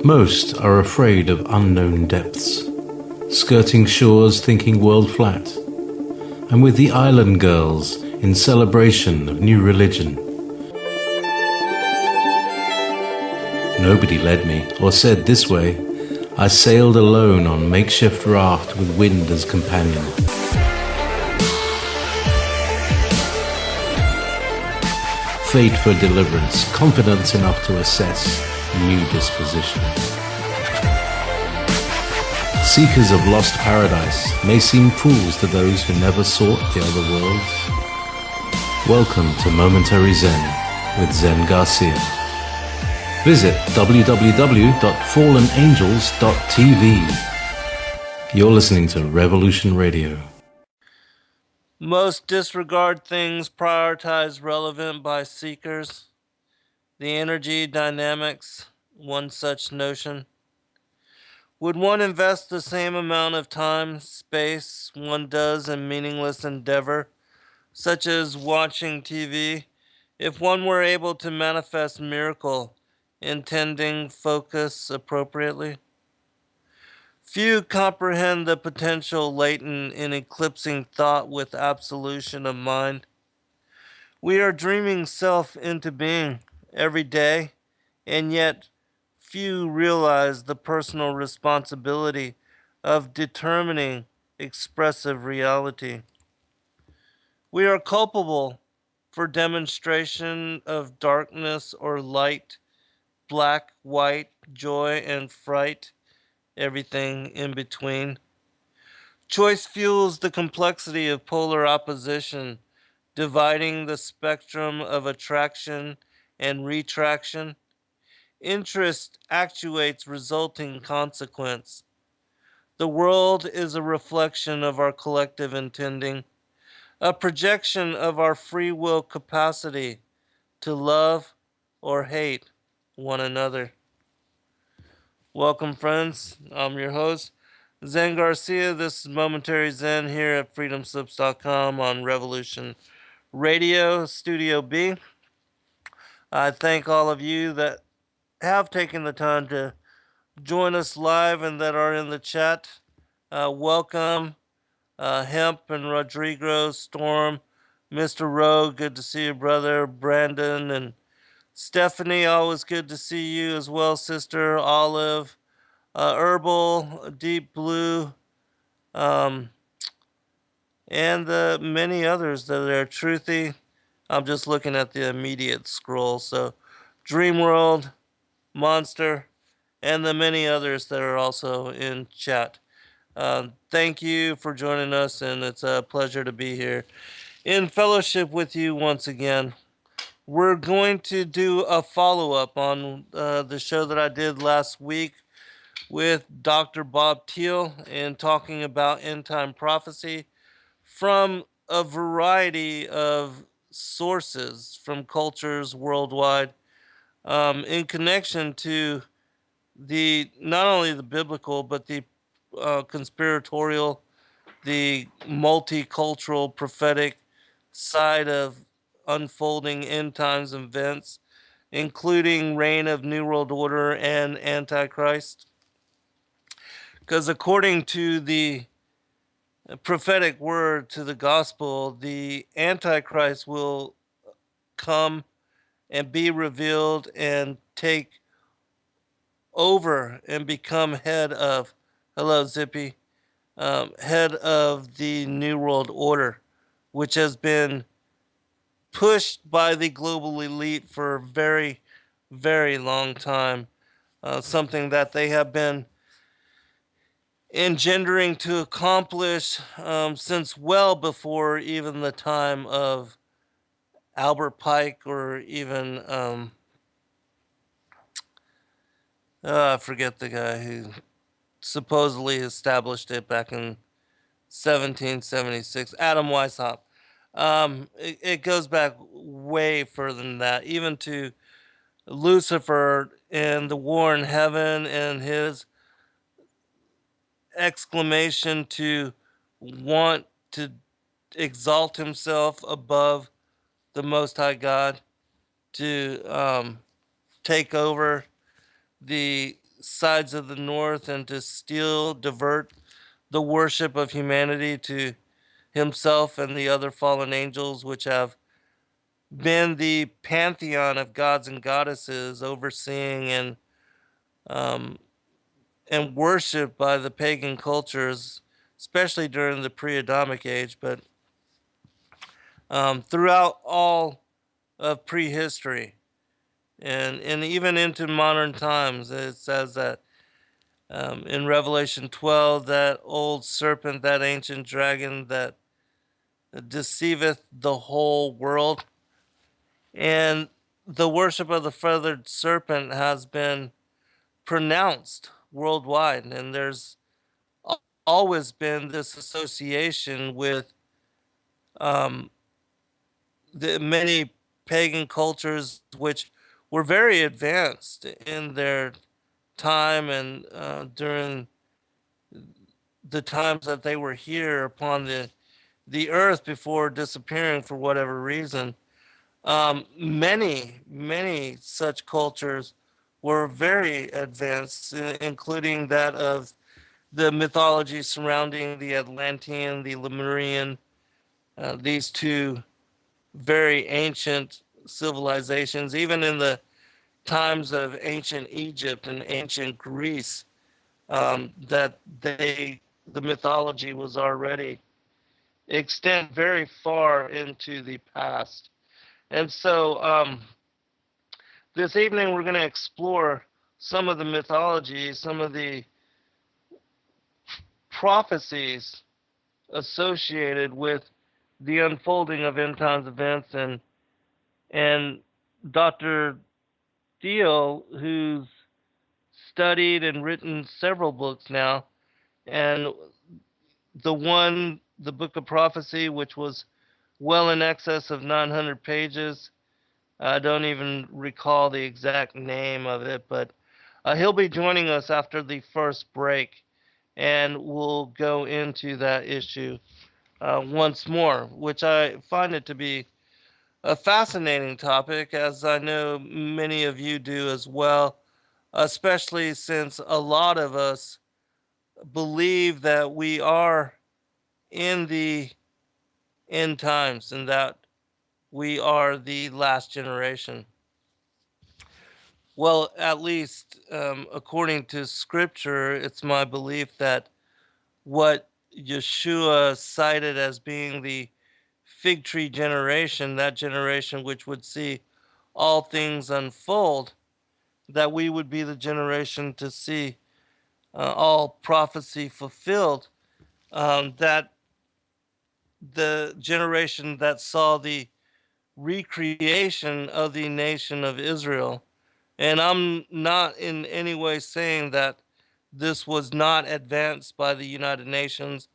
Most are afraid of unknown depths, skirting shores thinking world flat, and with the island girls in celebration of new religion. Nobody led me or said this way. I sailed alone on makeshift raft with wind as companion. Fate for deliverance, confidence enough to assess new disposition. Seekers of lost paradise may seem fools to those who never sought the other worlds. Welcome to Momentary Zen with Zen Garcia. Visit www.fallenangels.tv. You're listening to Revolution Radio. Most disregard things prioritized relevant by seekers. The energy dynamics, one such notion. Would one invest the same amount of time, space one does in meaningless endeavor, such as watching TV, if one were able to manifest miracle, intending focus appropriately? Few comprehend the potential latent in eclipsing thought with absolution of mind. We are dreaming self into being every day, and yet few realize the personal responsibility of determining expressive reality. We are culpable for demonstration of darkness or light, black, white, joy, and fright, everything in between. Choice fuels the complexity of polar opposition, dividing the spectrum of attraction and retraction. Interest actuates resulting consequence. The world is a reflection of our collective intending, a projection of our free will capacity to love or hate one another. Welcome, friends. I'm your host, Zen Garcia. This is Momentary Zen here at freedomslips.com on Revolution Radio, Studio B. I thank all of you that have taken the time to join us live and that are in the chat. Welcome, Hemp and Rodrigo, Storm, Mr. Rowe, good to see you, brother. Brandon and Stephanie, always good to see you as well, sister. Olive, Herbal, Deep Blue, and the many others that are Truthy. I'm just looking at the immediate scroll. So, Dream World, Monster, and the many others that are also in chat. Thank you for joining us, and it's a pleasure to be here in fellowship with you once again. We're going to do a follow-up on the show that I did last week with Dr. Bob Thiel and talking about end-time prophecy from a variety of sources from cultures worldwide, in connection to the not only the biblical but the conspiratorial, the multicultural prophetic side of unfolding end times events, including reign of New World Order and Antichrist. Because according to the prophetic word to the gospel, the Antichrist will come and be revealed and take over and become head of, hello Zippy, head of the New World Order, which has been pushed by the global elite for a very, very long time. Something that they have been engendering to accomplish since well before even the time of Albert Pike or even I forget the guy who supposedly established it back in 1776, Adam Weishaupt. It goes back way further than that, even to Lucifer and the war in heaven and his exclamation to want to exalt himself above the Most High God, to take over the sides of the north and to steal, divert the worship of humanity to himself and the other fallen angels, which have been the pantheon of gods and goddesses overseeing um, and worshipped by the pagan cultures, especially during the pre-Adamic age, but throughout all of prehistory and even into modern times. It says that in Revelation 12, that old serpent, that ancient dragon that deceiveth the whole world. And the worship of the feathered serpent has been pronounced worldwide. And there's always been this association with um, the many pagan cultures which were very advanced in their time and during the times that they were here upon the earth before disappearing for whatever reason. Many such cultures were very advanced, including that of the mythology surrounding the Atlantean, the Lemurian, these two very ancient civilizations, even in the times of ancient Egypt and ancient Greece, that the mythology was already extend very far into the past. And so this evening we're going to explore some of the mythology, some of the prophecies associated with the unfolding of end times events, and Dr. Thiel, who's studied and written several books now, and the book of prophecy, which was well in excess of 900 pages. I don't even recall the exact name of it, but he'll be joining us after the first break, and we'll go into that issue once more, which I find it to be a fascinating topic, as I know many of you do as well, especially since a lot of us believe that we are in the end times and that we are the last generation. Well, at least according to scripture, it's my belief that what Yeshua cited as being the fig tree generation, that generation which would see all things unfold, that we would be the generation to see all prophecy fulfilled, that the generation that saw the recreation of the nation of Israel. And I'm not in any way saying that this was not advanced by the United Nations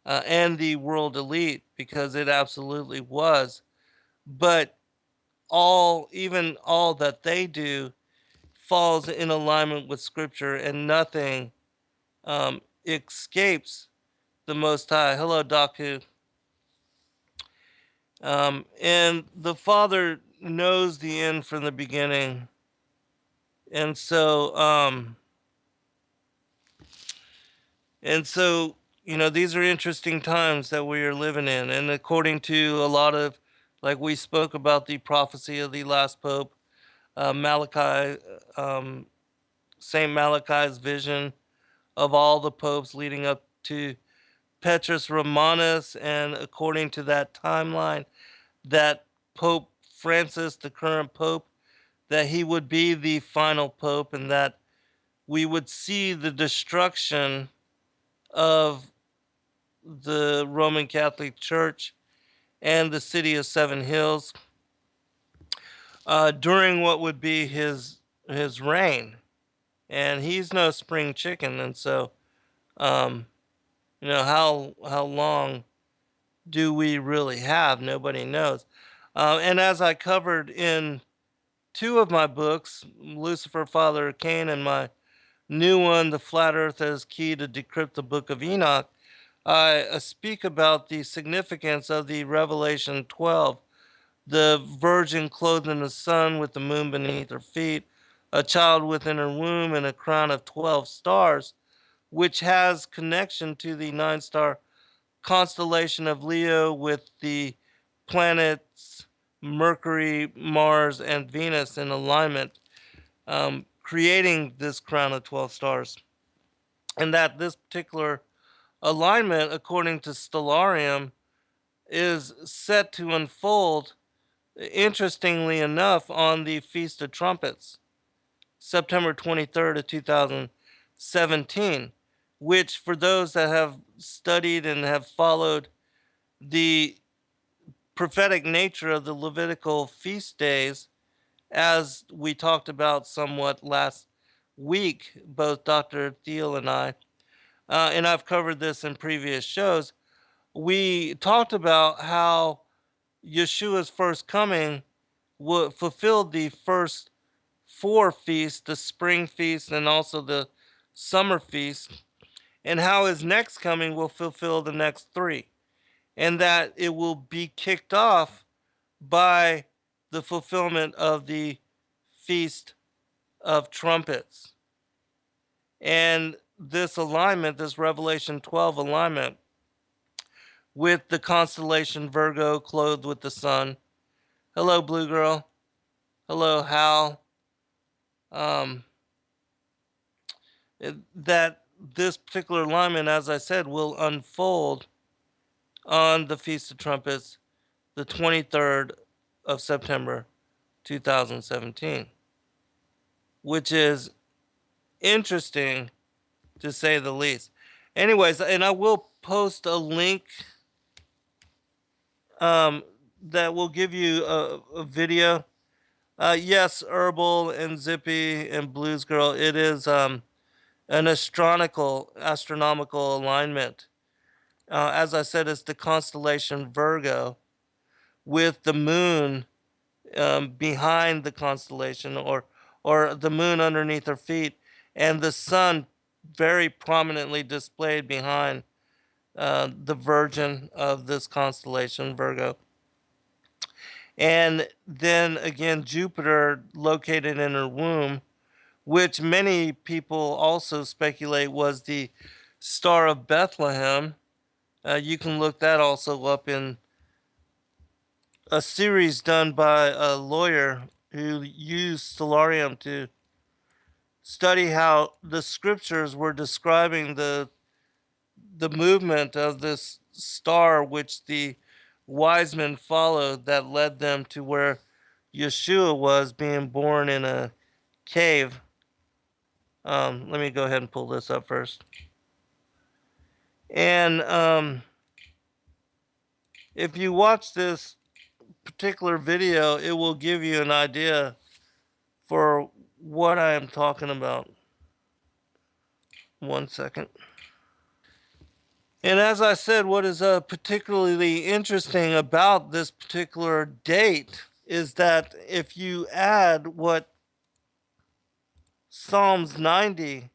and the world elite, because it absolutely was. But even all that they do falls in alignment with Scripture, and nothing escapes the Most High. Hello, Daku. And the Father knows the end from the beginning. And so, these are interesting times that we are living in. And according to a lot of, like we spoke about the prophecy of the last Pope, Malachi, St. Malachi's vision of all the popes leading up to Petrus Romanus, and according to that timeline, that Pope Francis, the current Pope, that he would be the final Pope, and that we would see the destruction of the Roman Catholic Church and the city of Seven Hills during what would be his reign. And he's no spring chicken, and so um, how long do we really have? Nobody knows. And as I covered in two of my books, Lucifer, Father of Cain, and my new one, The Flat Earth as Key to Decrypt the Book of Enoch, I speak about the significance of the Revelation 12, the virgin clothed in the sun with the moon beneath her feet, a child within her womb, and a crown of 12 stars, which has connection to the 9-star constellation of Leo with the planets Mercury, Mars, and Venus in alignment, creating this crown of 12 stars. And that this particular alignment, according to Stellarium, is set to unfold, interestingly enough, on the Feast of Trumpets, September 23rd of 2017, which, for those that have studied and have followed the prophetic nature of the Levitical feast days, as we talked about somewhat last week, both Dr. Thiel and I, and I've covered this in previous shows, we talked about how Yeshua's first coming fulfilled the first four feasts, the spring feast and also the summer feast, and how his next coming will fulfill the next three, and that it will be kicked off by the fulfillment of the Feast of Trumpets. And this alignment, this Revelation 12 alignment, with the constellation Virgo clothed with the sun. Hello, Blue Girl. Hello, Hal. That this particular alignment, as I said, will unfold on the Feast of Trumpets, the 23rd of September, 2017, which is interesting to say the least. Anyways, and I will post a link that will give you a video. Yes, Herbal and Zippy and Blues Girl, it is an astronomical alignment. As I said, it's the constellation Virgo with the moon behind the constellation, or the moon underneath her feet, and the sun very prominently displayed behind the Virgin of this constellation, Virgo. And then again, Jupiter located in her womb, which many people also speculate was the Star of Bethlehem. You can look that also up in a series done by a lawyer who used Stellarium to study how the scriptures were describing the movement of this star which the wise men followed, that led them to where Yeshua was being born in a cave. Let me go ahead and pull this up first. And if you watch this particular video, it will give you an idea for what I am talking about. 1 second. And as I said, what is particularly interesting about this particular date is that if you add what Psalms 90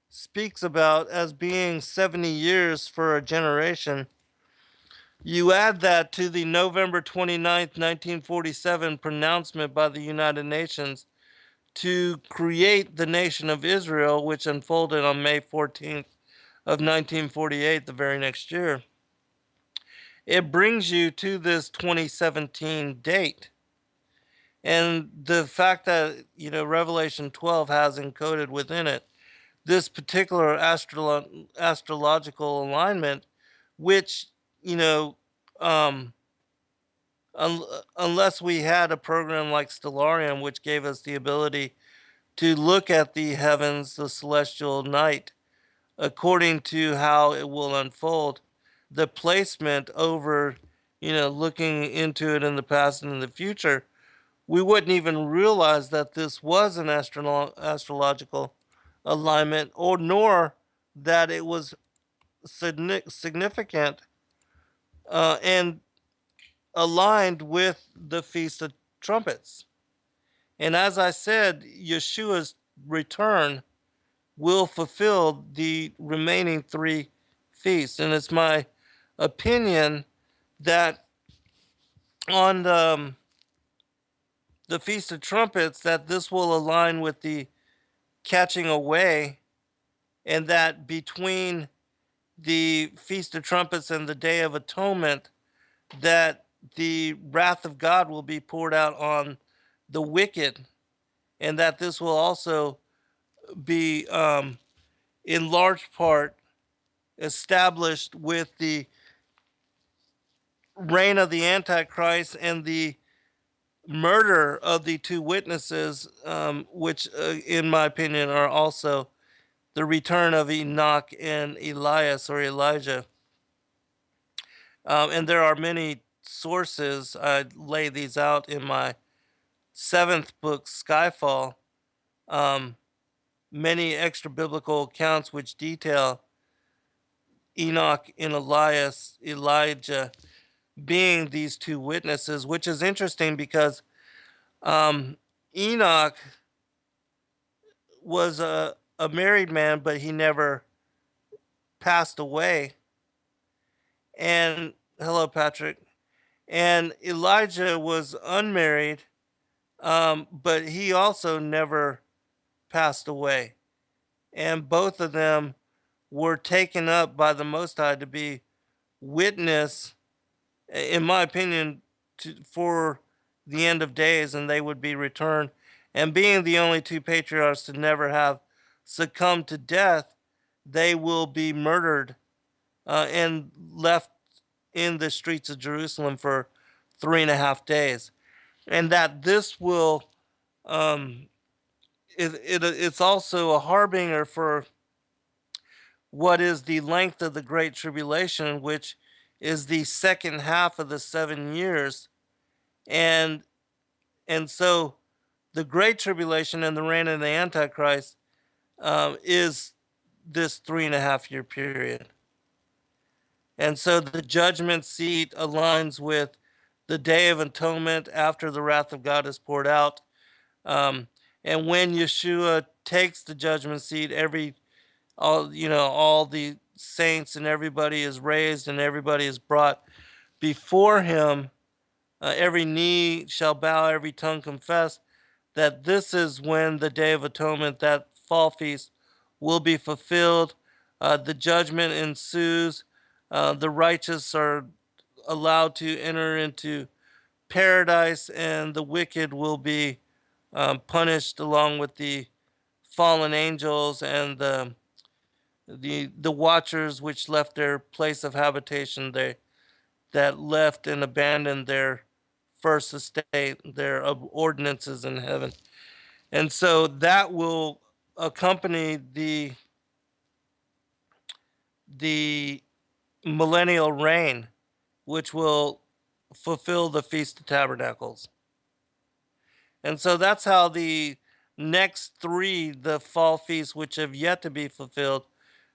speaks about as being 70 years for a generation, you add that to the November 29th, 1947 pronouncement by the United Nations to create the nation of Israel, which unfolded on May 14th of 1948, the very next year. It brings you to this 2017 date. And the fact that, Revelation 12 has encoded within it this particular astrological alignment, which, unless we had a program like Stellarium, which gave us the ability to look at the heavens, the celestial night, according to how it will unfold, the placement over, looking into it in the past and in the future, we wouldn't even realize that this was an astrological alignment, or nor that it was significant and aligned with the Feast of Trumpets. And as I said, Yeshua's return will fulfill the remaining three feasts. And it's my opinion that on the Feast of Trumpets, that this will align with the catching away, and that between the Feast of Trumpets and the Day of Atonement, that the wrath of God will be poured out on the wicked, and that this will also be in large part established with the reign of the Antichrist and the murder of the two witnesses, which, in my opinion, are also the return of Enoch and Elias or Elijah. And there are many sources. I lay these out in my seventh book, Skyfall. Um, Many extra biblical accounts which detail Enoch and Elijah being these two witnesses, which is interesting because um, Enoch was a married man, but he never passed away. And hello, Patrick. And Elijah was unmarried, but he also never passed away. And both of them were taken up by the Most High to be witness, in my opinion, for the end of days, and they would be returned. And being the only two patriarchs to never have succumbed to death, they will be murdered and left in the streets of Jerusalem for 3.5 days. And that this will, um, it's also a harbinger for what is the length of the Great Tribulation, which is the second half of the 7 years. And so the Great Tribulation and the reign of the Antichrist is this 3.5 year period. And so the judgment seat aligns with the Day of Atonement after the wrath of God is poured out. Um, and when Yeshua takes the judgment seat, all the saints and everybody is raised and everybody is brought before him. Every knee shall bow, every tongue confess that this is when the Day of Atonement, that fall feast, will be fulfilled. The judgment ensues. The righteous are allowed to enter into paradise, and the wicked will be punished along with the fallen angels and the watchers which left their place of habitation, that left and abandoned their first estate, their ordinances in heaven. And so that will accompany the millennial reign, which will fulfill the Feast of Tabernacles. And so that's how the next three, the fall feasts, which have yet to be fulfilled,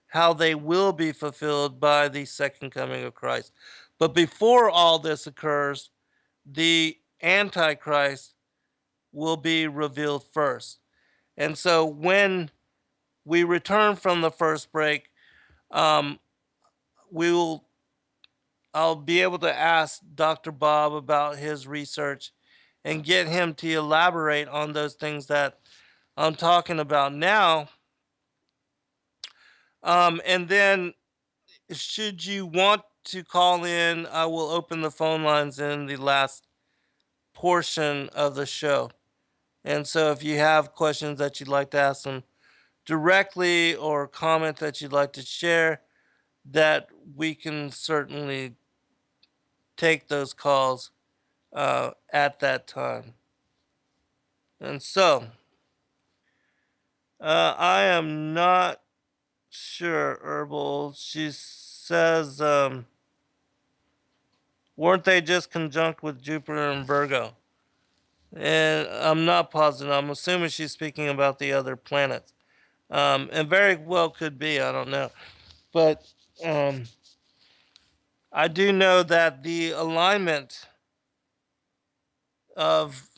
how they will be fulfilled by the second coming of Christ. But before all this occurs, the Antichrist will be revealed first. And so when we return from the first break, um, we will I'll be able to ask Dr. Bob about his research and get him to elaborate on those things that I'm talking about now. And then, should you want to call in, I will open the phone lines in the last portion of the show. And so, if you have questions that you'd like to ask them directly or comment that you'd like to share, that we can certainly take those calls at that time. And so, I am not sure, Herbal. She says, weren't they just conjunct with Jupiter and Virgo? And I'm not positive. I'm assuming she's speaking about the other planets. And very well could be. I don't know. But I do know that the alignment of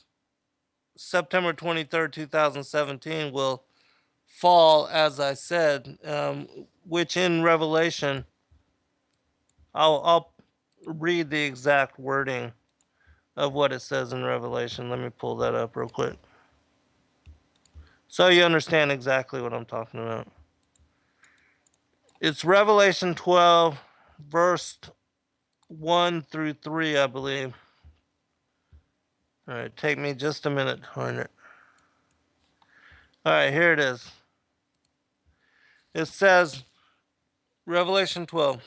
September 23rd, 2017 will fall, as I said, which in Revelation, I'll read the exact wording of what it says in Revelation. Let me pull that up real quick, so you understand exactly what I'm talking about. It's Revelation 12, verse 1 through 3, I believe. All right, take me just a minute to find it. All right, here it is. It says, Revelation 12,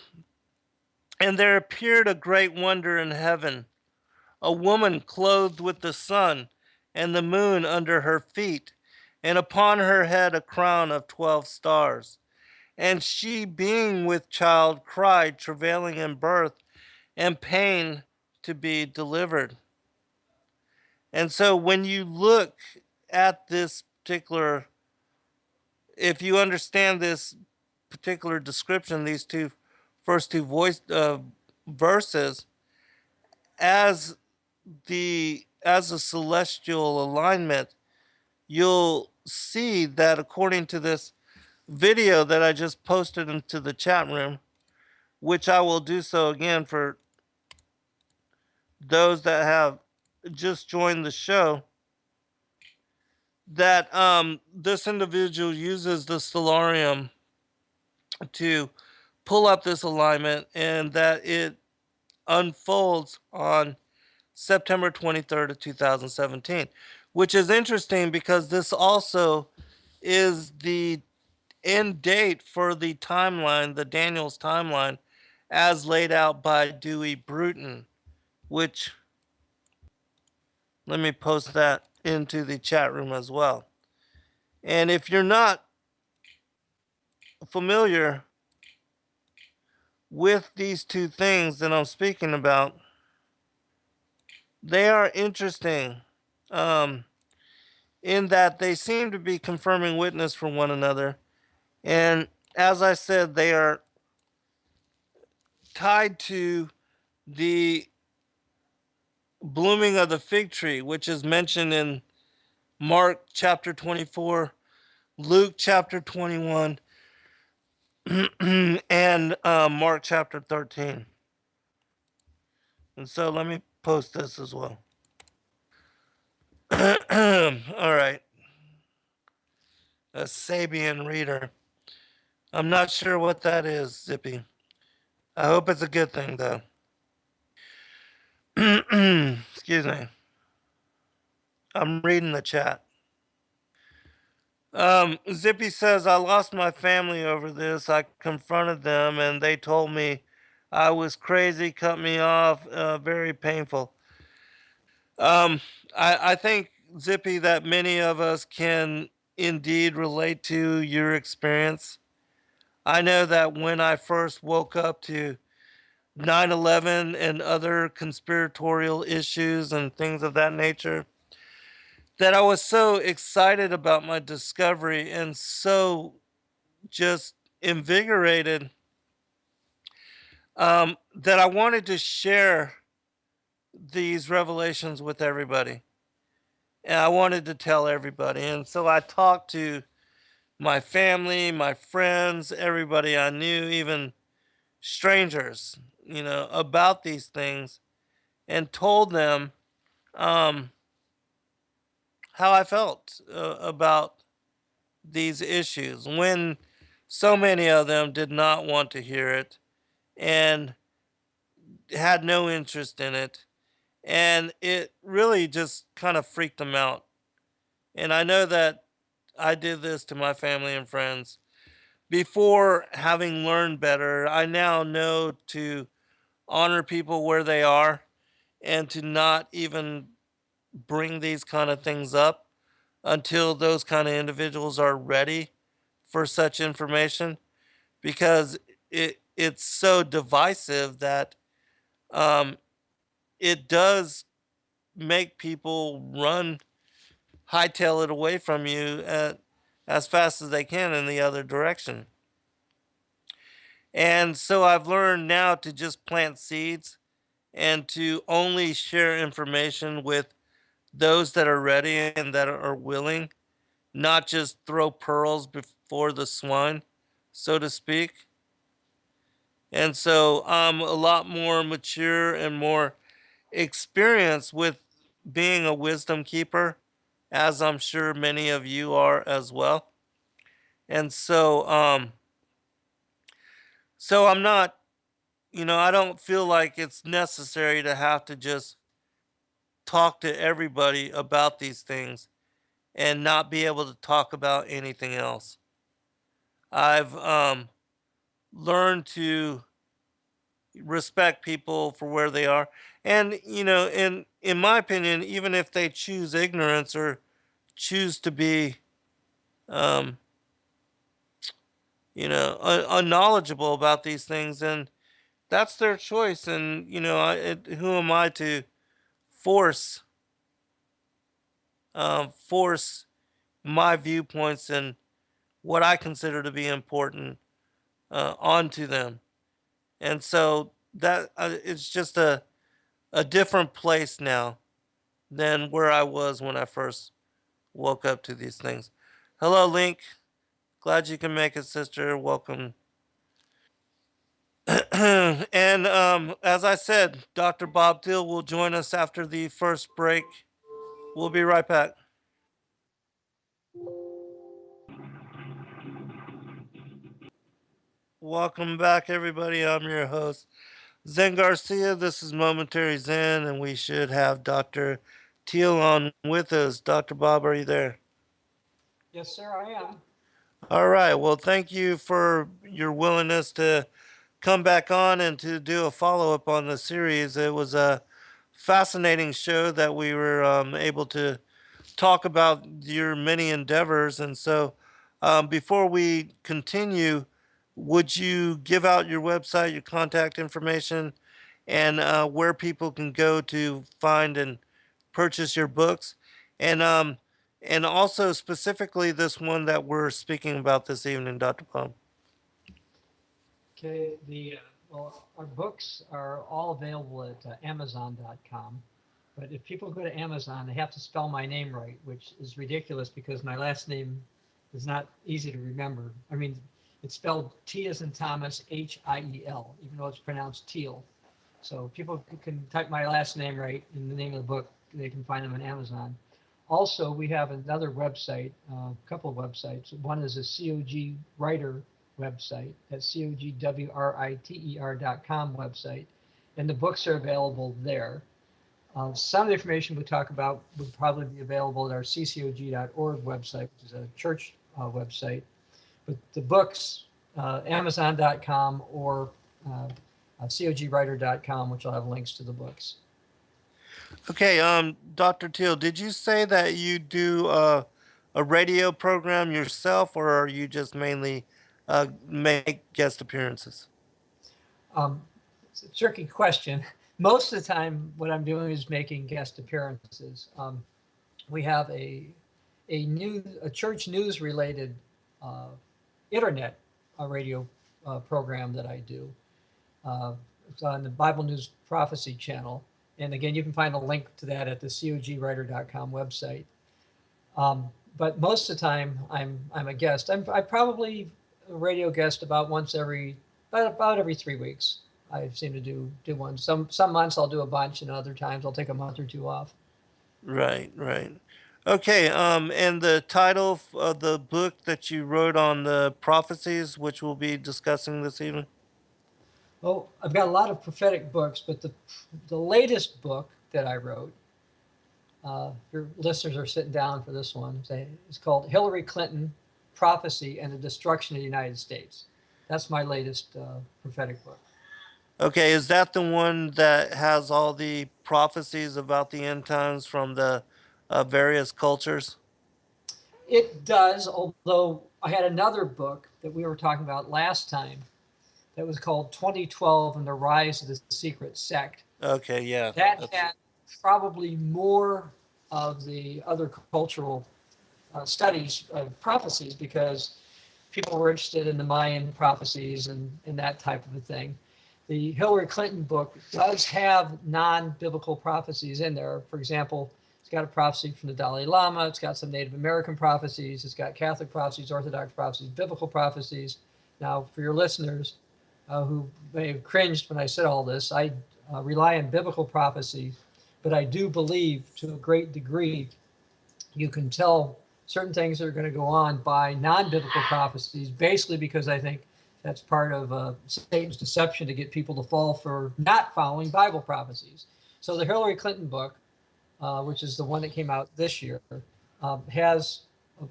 and there appeared a great wonder in heaven, a woman clothed with the sun and the moon under her feet, and upon her head a crown of 12 stars. And she, being with child, cried, travailing in birth and pain to be delivered. And so when you look at this particular, if you understand this particular description, these first two verses, as a celestial alignment, you'll see that according to this video that I just posted into the chat room, which I will do so again for those that have just joined the show, that this individual uses the stellarium to pull up this alignment, and that it unfolds on September 23rd of 2017, which is interesting because this also is the end date for the timeline, the Daniel's timeline, as laid out by Dewey Bruton, which, let me post that into the chat room as well. And if you're not familiar with these two things that I'm speaking about, they are interesting, in that they seem to be confirming witness for one another. And as I said, they are tied to the blooming of the fig tree, which is mentioned in Mark chapter 24, Luke chapter 21, and Mark chapter 13. And so let me post this as well. All right. A Sabian reader. I'm not sure what that is, Zippy. I hope it's a good thing, though. Excuse me. I'm reading the chat. Zippy says, I lost my family over this. I confronted them and they told me I was crazy, cut me off, very painful. I think, Zippy, that many of us can indeed relate to your experience. I know that when I first woke up to 9/11 and other conspiratorial issues and things of that nature, that I was so excited about my discovery and so just invigorated, that I wanted to share these revelations with everybody. And I wanted to tell everybody. And so I talked to my family, my friends, everybody I knew, even strangers, about these things, and told them um, how I felt about these issues, when so many of them did not want to hear it and had no interest in it. And it really just kind of freaked them out. And I know that I did this to my family and friends before having learned better. I now know to honor people where they are and to not even bring these kind of things up until those kind of individuals are ready for such information, because it's so divisive that um, it does make people run, hightail it away from you as fast as they can in the other direction. And so I've learned now to just plant seeds and to only share information with those that are ready and that are willing, not just throw pearls before the swine, so to speak. And so I'm a lot more mature and more experience with being a wisdom keeper, as I'm sure many of you are as well. And so I'm not, I don't feel like it's necessary to have to just talk to everybody about these things and not be able to talk about anything else. I've learned to respect people for where they are, and in my opinion, even if they choose ignorance or choose to be um, unknowledgeable about these things, then that's their choice. And who am I to force force my viewpoints and what I consider to be important onto them? And so that it's just a different place now than where I was when I first woke up to these things. Hello, Link. Glad you can make it, sister. Welcome. And as I said, Dr. Bob Thiel will join us after the first break. We'll be right back. Welcome back, everybody. I'm your host, Zen Garcia. This is Momentary Zen, and we should have Dr. Thiel on with us. Dr. Bob, are you there? Yes, sir, I am. All right. Well, thank you for your willingness to come back on and to do a follow up on the series. It was a fascinating show that we were able to talk about your many endeavors. And so, before we continue, would you give out your website, your contact information, and where people can go to find and purchase your books? And and also specifically this one that we're speaking about this evening, Dr. Plum. Okay, well, our books are all available at Amazon.com. But if people go to Amazon, they have to spell my name right, which is ridiculous because my last name is not easy to remember. I mean, it's spelled T as in Thomas, Hiel, even though it's pronounced Thiel. So people can type my last name right in the name of the book. They can find them on Amazon. Also, we have another website, a couple of websites. One is a COG writer website, that's COGWRITER.com website, and the books are available there. Some of the information we talk about would probably be available at our ccog.org website, which is a church website. But the books, Amazon.com or cogwriter.com, which will have links to the books. Okay, Dr. Teal, did you say that you do a radio program yourself, or are you just mainly make guest appearances? It's a tricky question. Most of the time, what I'm doing is making guest appearances. We have a church news related internet radio program that I do. It's on the Bible News Prophecy channel. And again, you can find a link to that at the cogwriter.com website. But most of the time, I'm a guest. I'm probably a radio guest about every 3 weeks. I seem to do one. Some months I'll do a bunch, and other times I'll take a month or two off. Right, right. Okay, and the title of the book that you wrote on the prophecies, which we'll be discussing this evening? Well, I've got a lot of prophetic books, but the latest book that I wrote, your listeners are sitting down for this one. It's called Hillary Clinton, Prophecy and the Destruction of the United States. That's my latest prophetic book. Okay, is that the one that has all the prophecies about the end times from the various cultures? It does, although I had another book that we were talking about last time that was called 2012 and the Rise of the Secret Sect. Okay, yeah. That had probably more of the other cultural studies of prophecies because people were interested in the Mayan prophecies and that type of a thing. The Hillary Clinton book does have non-biblical prophecies in there. For example, it's got a prophecy from the Dalai Lama. It's got some Native American prophecies. It's got Catholic prophecies, Orthodox prophecies, biblical prophecies. Now, for your listeners who may have cringed when I said all this, I rely on biblical prophecy, but I do believe to a great degree you can tell certain things are going to go on by non-biblical prophecies, basically because I think that's part of Satan's deception to get people to fall for not following Bible prophecies. So the Hillary Clinton book, which is the one that came out this year, has,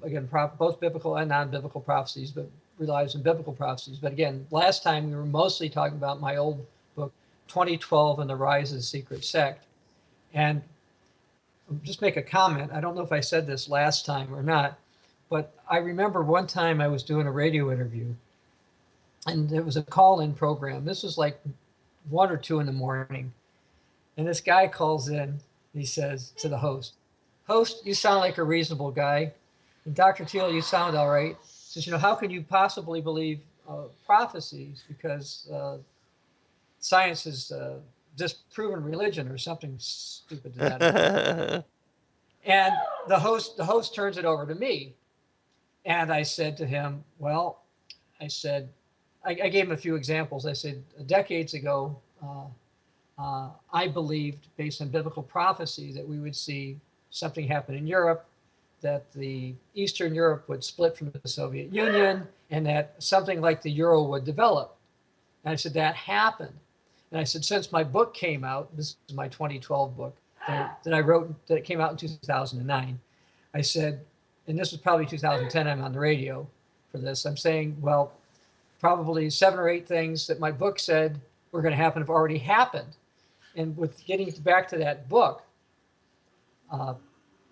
again, both biblical and non-biblical prophecies, but relies on biblical prophecies. But again, last time we were mostly talking about my old book, 2012 and the Rise of the Secret Sect. And just make a comment. I don't know if I said this last time or not, but I remember one time I was doing a radio interview and there was a call-in program. This was like 1 or 2 in the morning. And this guy calls in, he says to the host, "Host, you sound like a reasonable guy. And Dr. Thiel, you sound all right." He says, "You know, how can you possibly believe prophecies? Because science has disproven religion," or something stupid to that effect. And the host turns it over to me. And I said to him, well, I said, I gave him a few examples. I said, decades ago, I believed, based on biblical prophecy, that we would see something happen in Europe, that the Eastern Europe would split from the Soviet Union, and that something like the euro would develop. And I said, that happened. And I said, since my book came out, this is my 2012 book that I wrote, that came out in 2009. I said, and this was probably 2010, I'm on the radio for this. I'm saying, well, probably 7 or 8 things that my book said were going to happen have already happened. And with getting back to that book,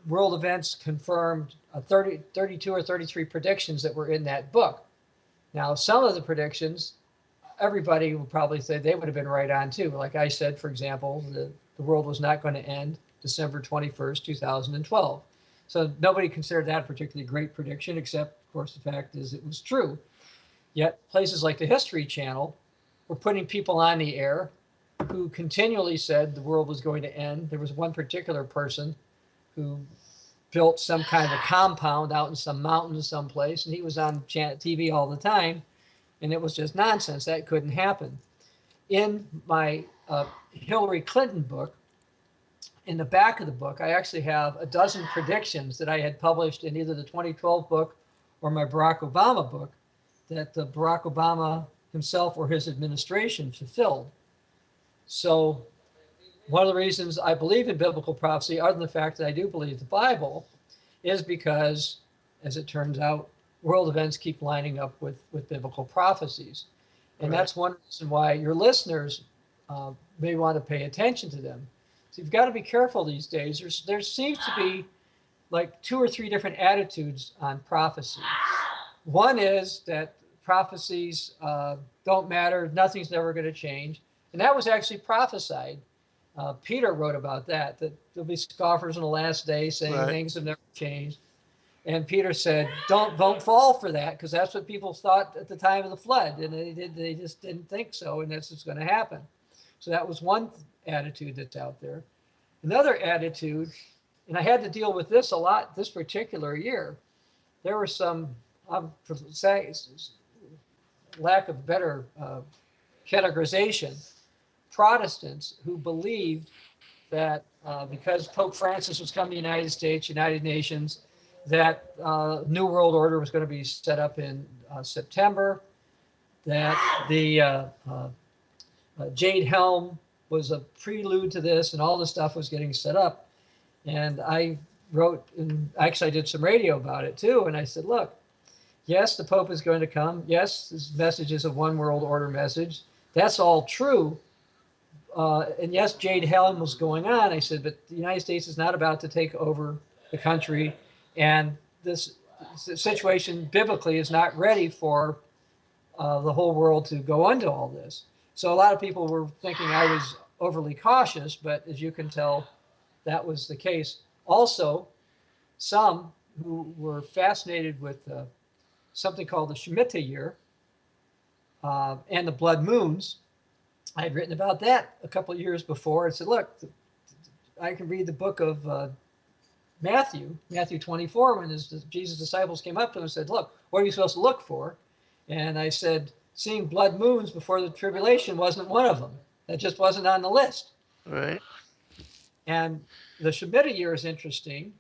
world events confirmed 32 or 33 predictions that were in that book. Now, some of the predictions, everybody will probably say they would have been right on too. Like I said, for example, the world was not going to end December 21st, 2012. So nobody considered that a particularly great prediction, except, of course, the fact is it was true. Yet places like the History Channel were putting people on the air who continually said the world was going to end. There was one particular person who built some kind of a compound out in some mountains someplace, and he was on TV all the time, and it was just nonsense. That couldn't happen. In my Hillary Clinton book, in the back of the book, I actually have a dozen predictions that I had published in either the 2012 book or my Barack Obama book that Barack Obama himself or his administration fulfilled. So one of the reasons I believe in biblical prophecy, other than the fact that I do believe the Bible, is because, as it turns out, world events keep lining up with biblical prophecies. And Right. that's one reason why your listeners may want to pay attention to them. So you've got to be careful these days. There seems to be like 2 or 3 different attitudes on prophecy. One is that prophecies don't matter, nothing's never going to change. And that was actually prophesied. Peter wrote about that there'll be scoffers in the last day saying Right. things have never changed. And Peter said, don't fall for that, because that's what people thought at the time of the flood. And they just didn't think so, and that's what's going to happen. So that was one attitude that's out there. Another attitude, and I had to deal with this a lot this particular year. There were some, for lack of better categorization, Protestants who believed that because Pope Francis was coming to the United States, United Nations, that New World Order was going to be set up in September, that the Jade Helm was a prelude to this, and all this stuff was getting set up. And I wrote, and actually I did some radio about it too, and I said, look, yes, the Pope is going to come. Yes, this message is a one world order message. That's all true. And yes, Jade Helm was going on. I said, but the United States is not about to take over the country. And this situation biblically is not ready for the whole world to go into all this. So a lot of people were thinking I was overly cautious, but as you can tell, that was the case. Also, some who were fascinated with something called the Shemitah year and the blood moons. I had written about that a couple of years before and said, look, I can read the book of Matthew 24, when Jesus' disciples came up to him and said, look, what are you supposed to look for? And I said, seeing blood moons before the tribulation wasn't one of them. That just wasn't on the list. Right. And the Shemitah year is interesting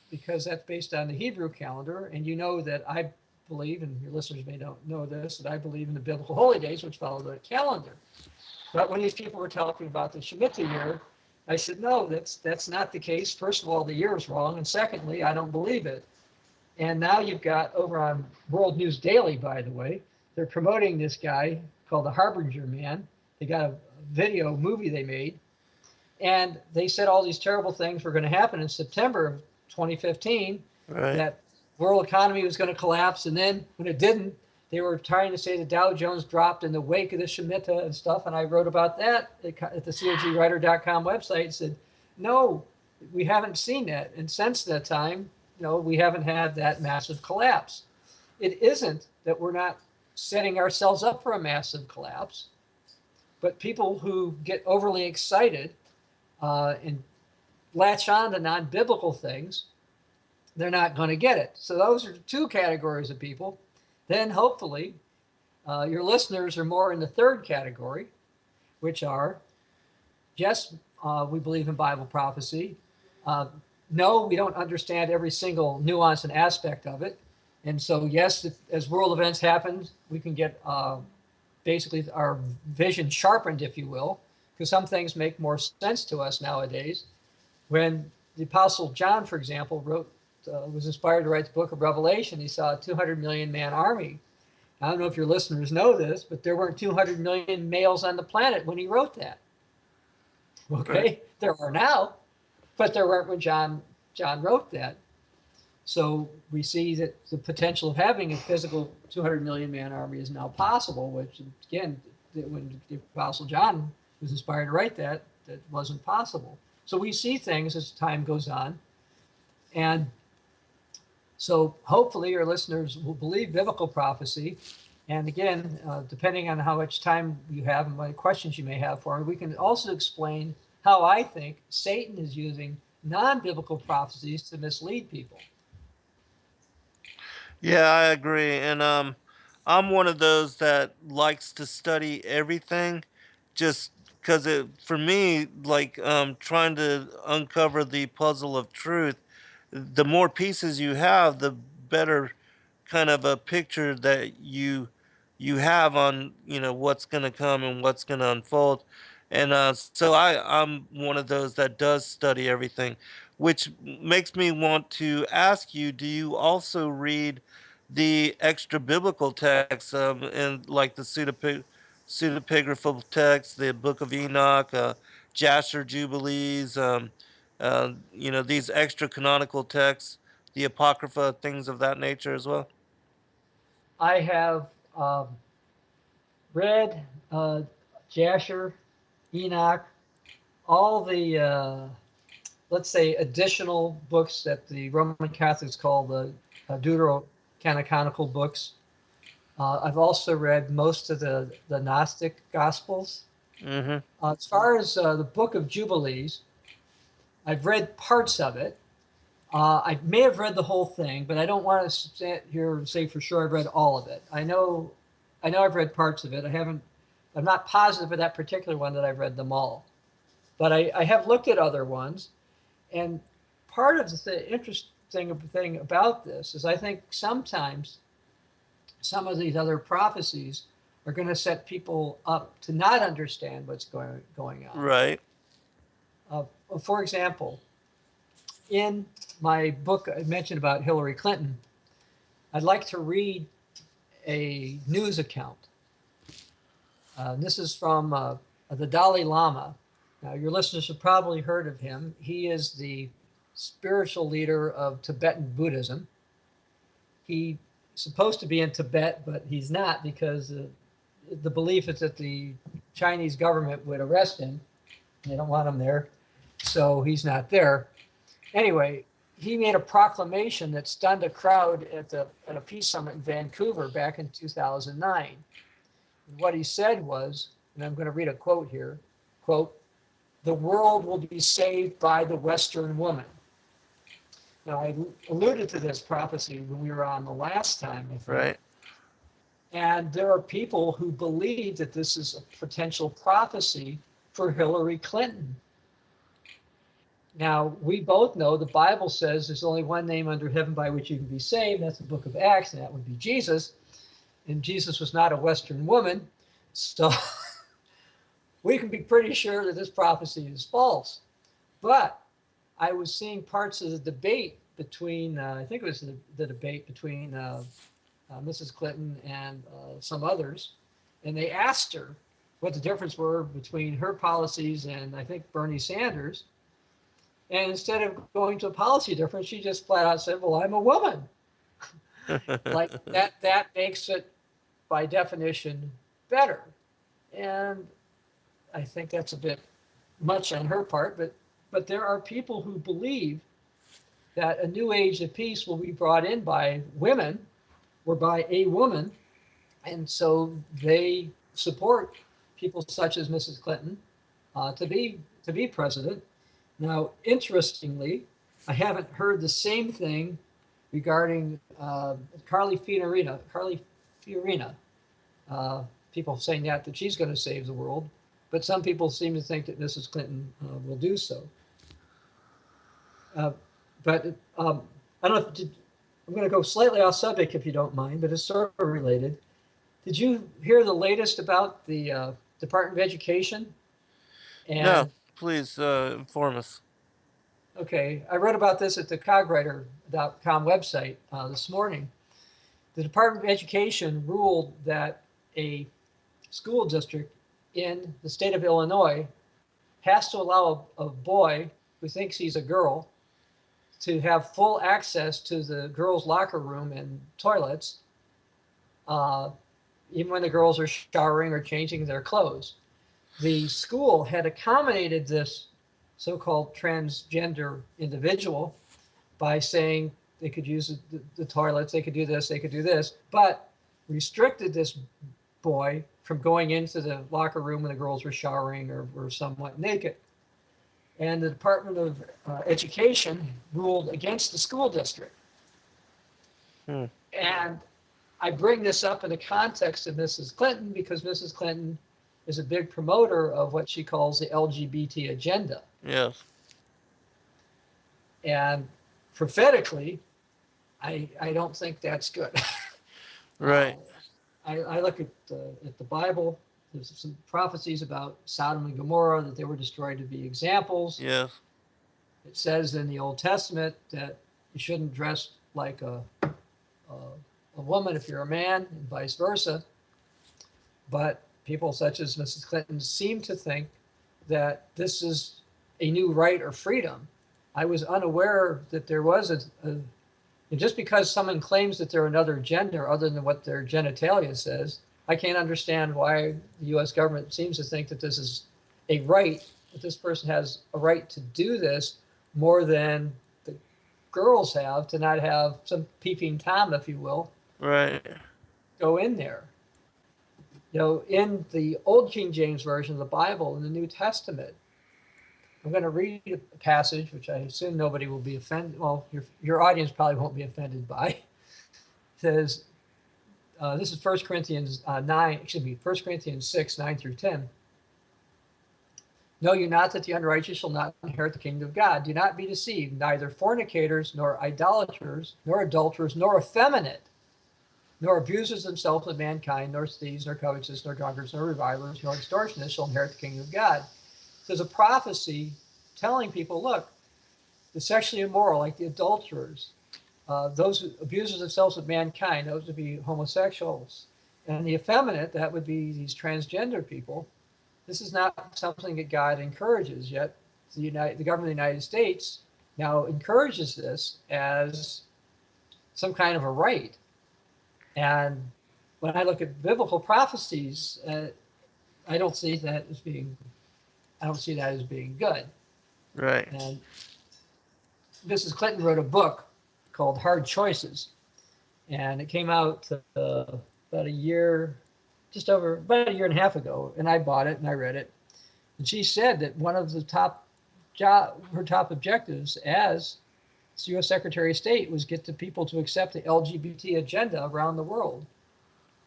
because that's based on the Hebrew calendar. And you know that I believe, and your listeners may not know this, that I believe in the biblical holy days, which follow the calendar. But when these people were talking about the Shemitah year, I said, no, that's not the case. First of all, the year is wrong. And secondly, I don't believe it. And now you've got over on World News Daily, by the way, they're promoting this guy called the Harbinger Man. They got a video movie they made. And they said all these terrible things were going to happen in September of 2015, Right. that world economy was going to collapse. And then when it didn't, they were trying to say the Dow Jones dropped in the wake of the Shemitah and stuff. And I wrote about that at the cogwriter.com website and said, no, we haven't seen that. And since that time, we haven't had that massive collapse. It isn't that we're not setting ourselves up for a massive collapse, but people who get overly excited and latch on to non-biblical things, they're not going to get it. So those are two categories of people. Then hopefully your listeners are more in the third category, which are, yes, we believe in Bible prophecy. No, we don't understand every single nuance and aspect of it. And so, yes, as world events happen, we can get basically our vision sharpened, if you will, because some things make more sense to us nowadays. When the Apostle John, for example, was inspired to write the book of Revelation, he saw a 200 million man army. I don't know if your listeners know this, but there weren't 200 million males on the planet when he wrote that. Okay, right. There are now, but there weren't when John wrote that. So we see that the potential of having a physical 200 million man army is now possible, which again, when the Apostle John was inspired to write that wasn't possible. So we see things as time goes on. And so hopefully your listeners will believe biblical prophecy. And again, depending on how much time you have and what questions you may have for me, we can also explain how I think Satan is using non-biblical prophecies to mislead people. Yeah, I agree. And I'm one of those that likes to study everything just because for me, like trying to uncover the puzzle of truth, the more pieces you have, the better kind of a picture that you have on what's going to come and what's going to unfold. And so I'm one of those that does study everything, which makes me want to ask you, do you also read the extra biblical texts and like the pseudepigraphal texts, the book of Enoch, Jasher Jubilees, these extra canonical texts, the Apocrypha, things of that nature as well? I have read Jasher, Enoch, all the, let's say, additional books that the Roman Catholics call the deuterocanonical books. I've also read most of the Gnostic Gospels. Mm-hmm. As far as the Book of Jubilees, I've read parts of it. I may have read the whole thing, but I don't want to sit here and say for sure I've read all of it. I know I've read parts of it. I'm not positive of that particular one that I've read them all. But I have looked at other ones. And part of the interesting thing about this is I think sometimes some of these other prophecies are going to set people up to not understand what's going on. Right. For example, in my book I mentioned about Hillary Clinton, I'd like to read a news account. This is from the Dalai Lama. Now, your listeners have probably heard of him. He is the spiritual leader of Tibetan Buddhism. He's supposed to be in Tibet, but he's not because the belief is that the Chinese government would arrest him. They don't want him there, so he's not there. Anyway, he made a proclamation that stunned a crowd at a peace summit in Vancouver back in 2009. And what he said was, and I'm going to read a quote here, quote, "The world will be saved by the Western woman." Now, I alluded to this prophecy when we were on the last time, I think. Right. And there are people who believe that this is a potential prophecy for Hillary Clinton. Now, we both know the Bible says there's only one name under heaven by which you can be saved. That's the book of Acts, and that would be Jesus. And Jesus was not a Western woman. So we can be pretty sure that this prophecy is false. But I was seeing parts of the debate between, I think it was the debate between Mrs. Clinton and some others. And they asked her what the difference were between her policies and I think Bernie Sanders. And instead of going to a policy difference, she just flat out said, well, I'm a woman. Like that makes it by definition better. And I think that's a bit much on her part, but there are people who believe that a new age of peace will be brought in by women or by a woman. And so they support people such as Mrs. Clinton to be president. Now, interestingly, I haven't heard the same thing regarding Carly Fiorina. People saying that she's going to save the world, but some people seem to think that Mrs. Clinton will do so. But I don't know if I'm going to go slightly off subject if you don't mind, but it's sort of related. Did you hear the latest about the Department of Education? And, no, please inform us. Okay, I read about this at the cogwriter.com website this morning. The Department of Education ruled that a school district in the state of Illinois has to allow a boy who thinks he's a girl to have full access to the girls' locker room and toilets, even when the girls are showering or changing their clothes. The school had accommodated this so-called transgender individual by saying they could use the toilets, they could do this, but restricted this boy from going into the locker room when the girls were showering or were somewhat naked. And the Department of Education ruled against the school district. And I bring this up in the context of Mrs. Clinton because Mrs. Clinton is a big promoter of what she calls the LGBT agenda. Yes. And prophetically, I don't think that's good. Right. I look at the Bible. There's some prophecies about Sodom and Gomorrah, that they were destroyed to be examples. Yes. It says in the Old Testament that you shouldn't dress like a woman if you're a man, and vice versa. But people such as Mrs. Clinton seem to think that this is a new right or freedom. I was unaware that there was and just because someone claims that they're another gender other than what their genitalia says, I can't understand why the U.S. government seems to think that this is a right, that this person has a right to do this more than the girls have, to not have some peeping Tom, if you will, Right. go in there. You know, in the Old King James Version of the Bible, in the New Testament, I'm going to read a passage, which I assume nobody will be offended. Well, your audience probably won't be offended by. It says, this is 1 Corinthians 1 Corinthians 6, 9 through 10. Know you not that the unrighteous shall not inherit the kingdom of God? Do not be deceived, neither fornicators, nor idolaters, nor adulterers, nor effeminate, nor abusers themselves of mankind, nor thieves, nor covetous, nor drunkards, nor revilers, nor extortionists shall inherit the kingdom of God. There's a prophecy telling people, look, the sexually immoral, like the adulterers, those who abuse themselves of mankind, those would be homosexuals, and the effeminate, that would be these transgender people. This is not something that God encourages, yet the government of the United States now encourages this as some kind of a right. And when I look at biblical prophecies, I don't see that as being good. Right. And Mrs. Clinton wrote a book called Hard Choices, and it came out about a year and a half ago, and I bought it and I read it. And she said that one of the her top objectives as U.S. Secretary of State was get the people to accept the LGBT agenda around the world.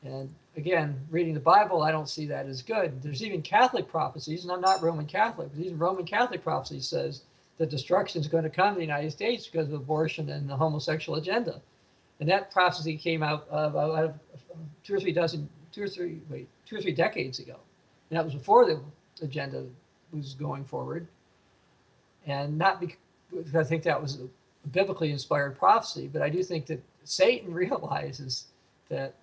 And again, reading the Bible, I don't see that as good. There's even Catholic prophecies, and I'm not Roman Catholic, but even Roman Catholic prophecy says that destruction is going to come to the United States because of abortion and the homosexual agenda. And that prophecy came out of two or three decades ago. And that was before the agenda was going forward. And not because I think that was a biblically inspired prophecy, but I do think that Satan realizes that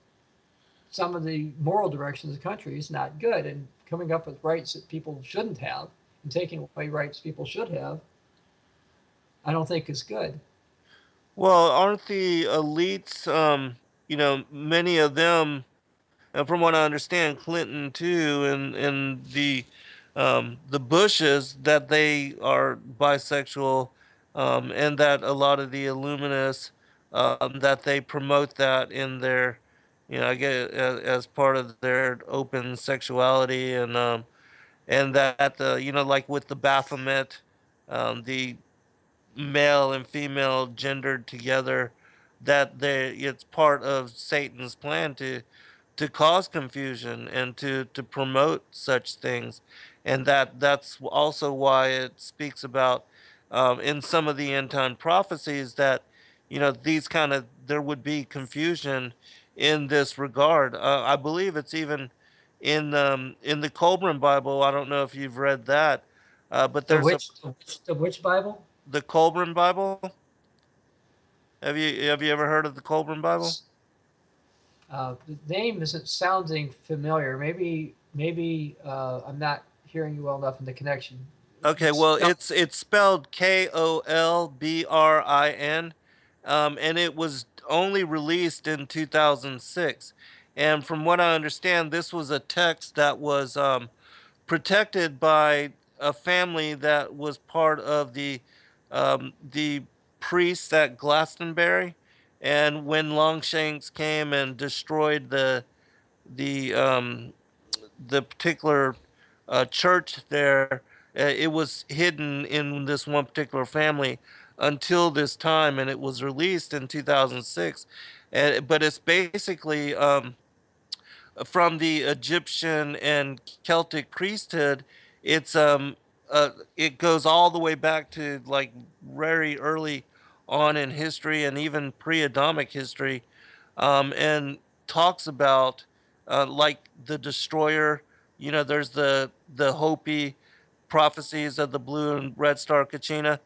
some of the moral direction of the country is not good, and coming up with rights that people shouldn't have and taking away rights people should have, I don't think is good. Well, aren't the elites, many of them, and from what I understand, Clinton too, and the Bushes, that they are bisexual, and that a lot of the Illuminists, that they promote that in their, I get as part of their open sexuality, and that like with the Baphomet, the male and female gendered together, that it's part of Satan's plan to cause confusion and to promote such things, and that's also why it speaks about, in some of the end time prophecies, that these kind of there would be confusion in this regard. I believe it's even in the Kobrin Bible. I don't know if you've read that, but The there's which the which Bible? the Kobrin Bible. Have you ever heard of the Kobrin Bible? The name isn't sounding familiar. Maybe I'm not hearing you well enough in the connection. Okay, It's well, it's spelled Kolbrin, and it was only released in 2006. And from what I understand, this was a text that was protected by a family that was part of the priests at Glastonbury. And when Longshanks came and destroyed the the particular church there, it was hidden in this one particular family until this time, and it was released in 2006. But it's basically, from the Egyptian and Celtic priesthood. It's it goes all the way back to like very early on in history and even pre-Adamic history, and talks about, like the destroyer. There's the Hopi prophecies of the blue and red star Kachina.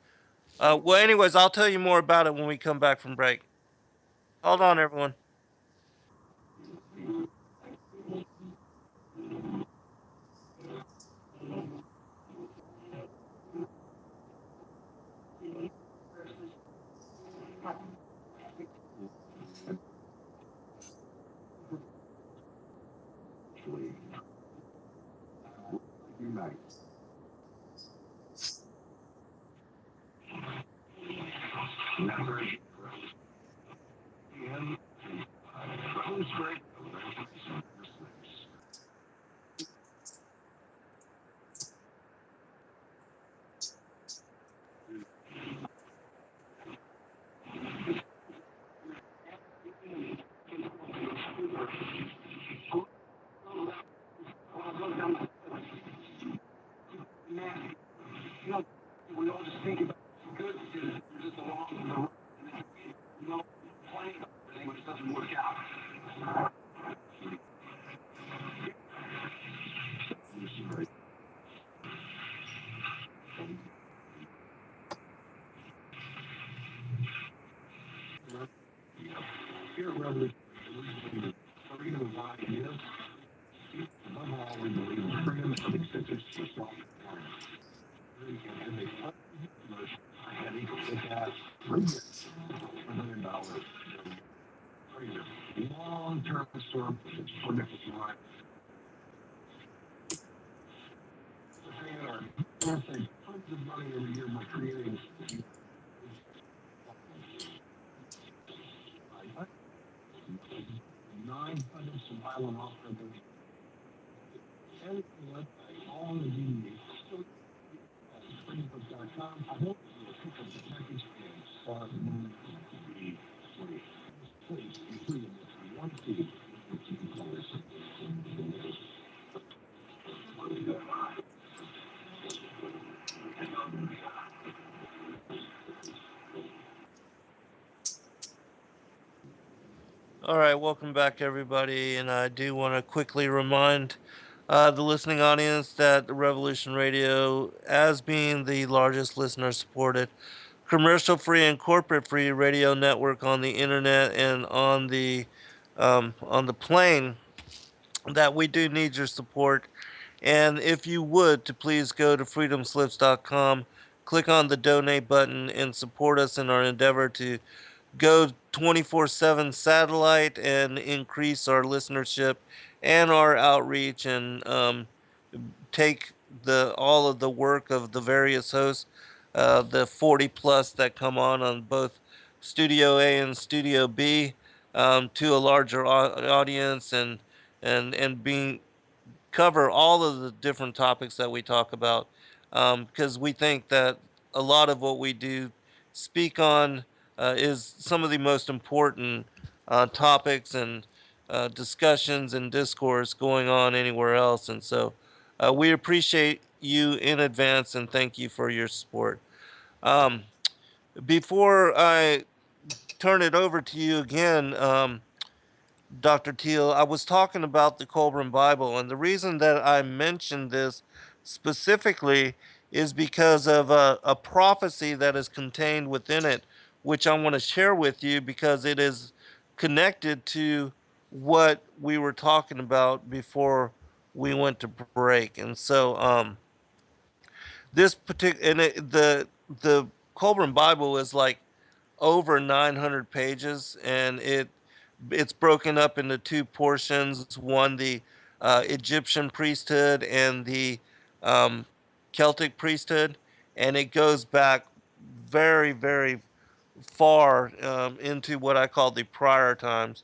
Well, anyways, I'll tell you more about it when we come back from break. Hold on, everyone. All right, welcome back, everybody. And I do want to quickly remind the listening audience that the Revolution Radio, as being the largest listener supported, commercial free and corporate free radio network on the internet and on the plane, that we do need your support. And if you would, to please go to freedomslips.com, click on the donate button, and support us in our endeavor to go 24/7 satellite and increase our listenership and our outreach, and take the all of the work of the various hosts, the 40 plus that come on both Studio A and Studio B, to a larger audience, and being cover all of the different topics that we talk about, because we think that a lot of what we do speak on is some of the most important topics and discussions and discourse going on anywhere else. And so we appreciate you in advance and thank you for your support. Um, Before I turn it over to you again, Dr. Thiel, I was talking about the Kobrin Bible, and the reason that I mentioned this specifically is because of a prophecy that is contained within it, which I want to share with you because it is connected to what we were talking about before we went to break. And so, this particular and the Kobrin Bible is like over 900 pages, and it's broken up into two portions. One, the Egyptian priesthood and the um, Celtic priesthood, and it goes back very, very far into what I call the prior times,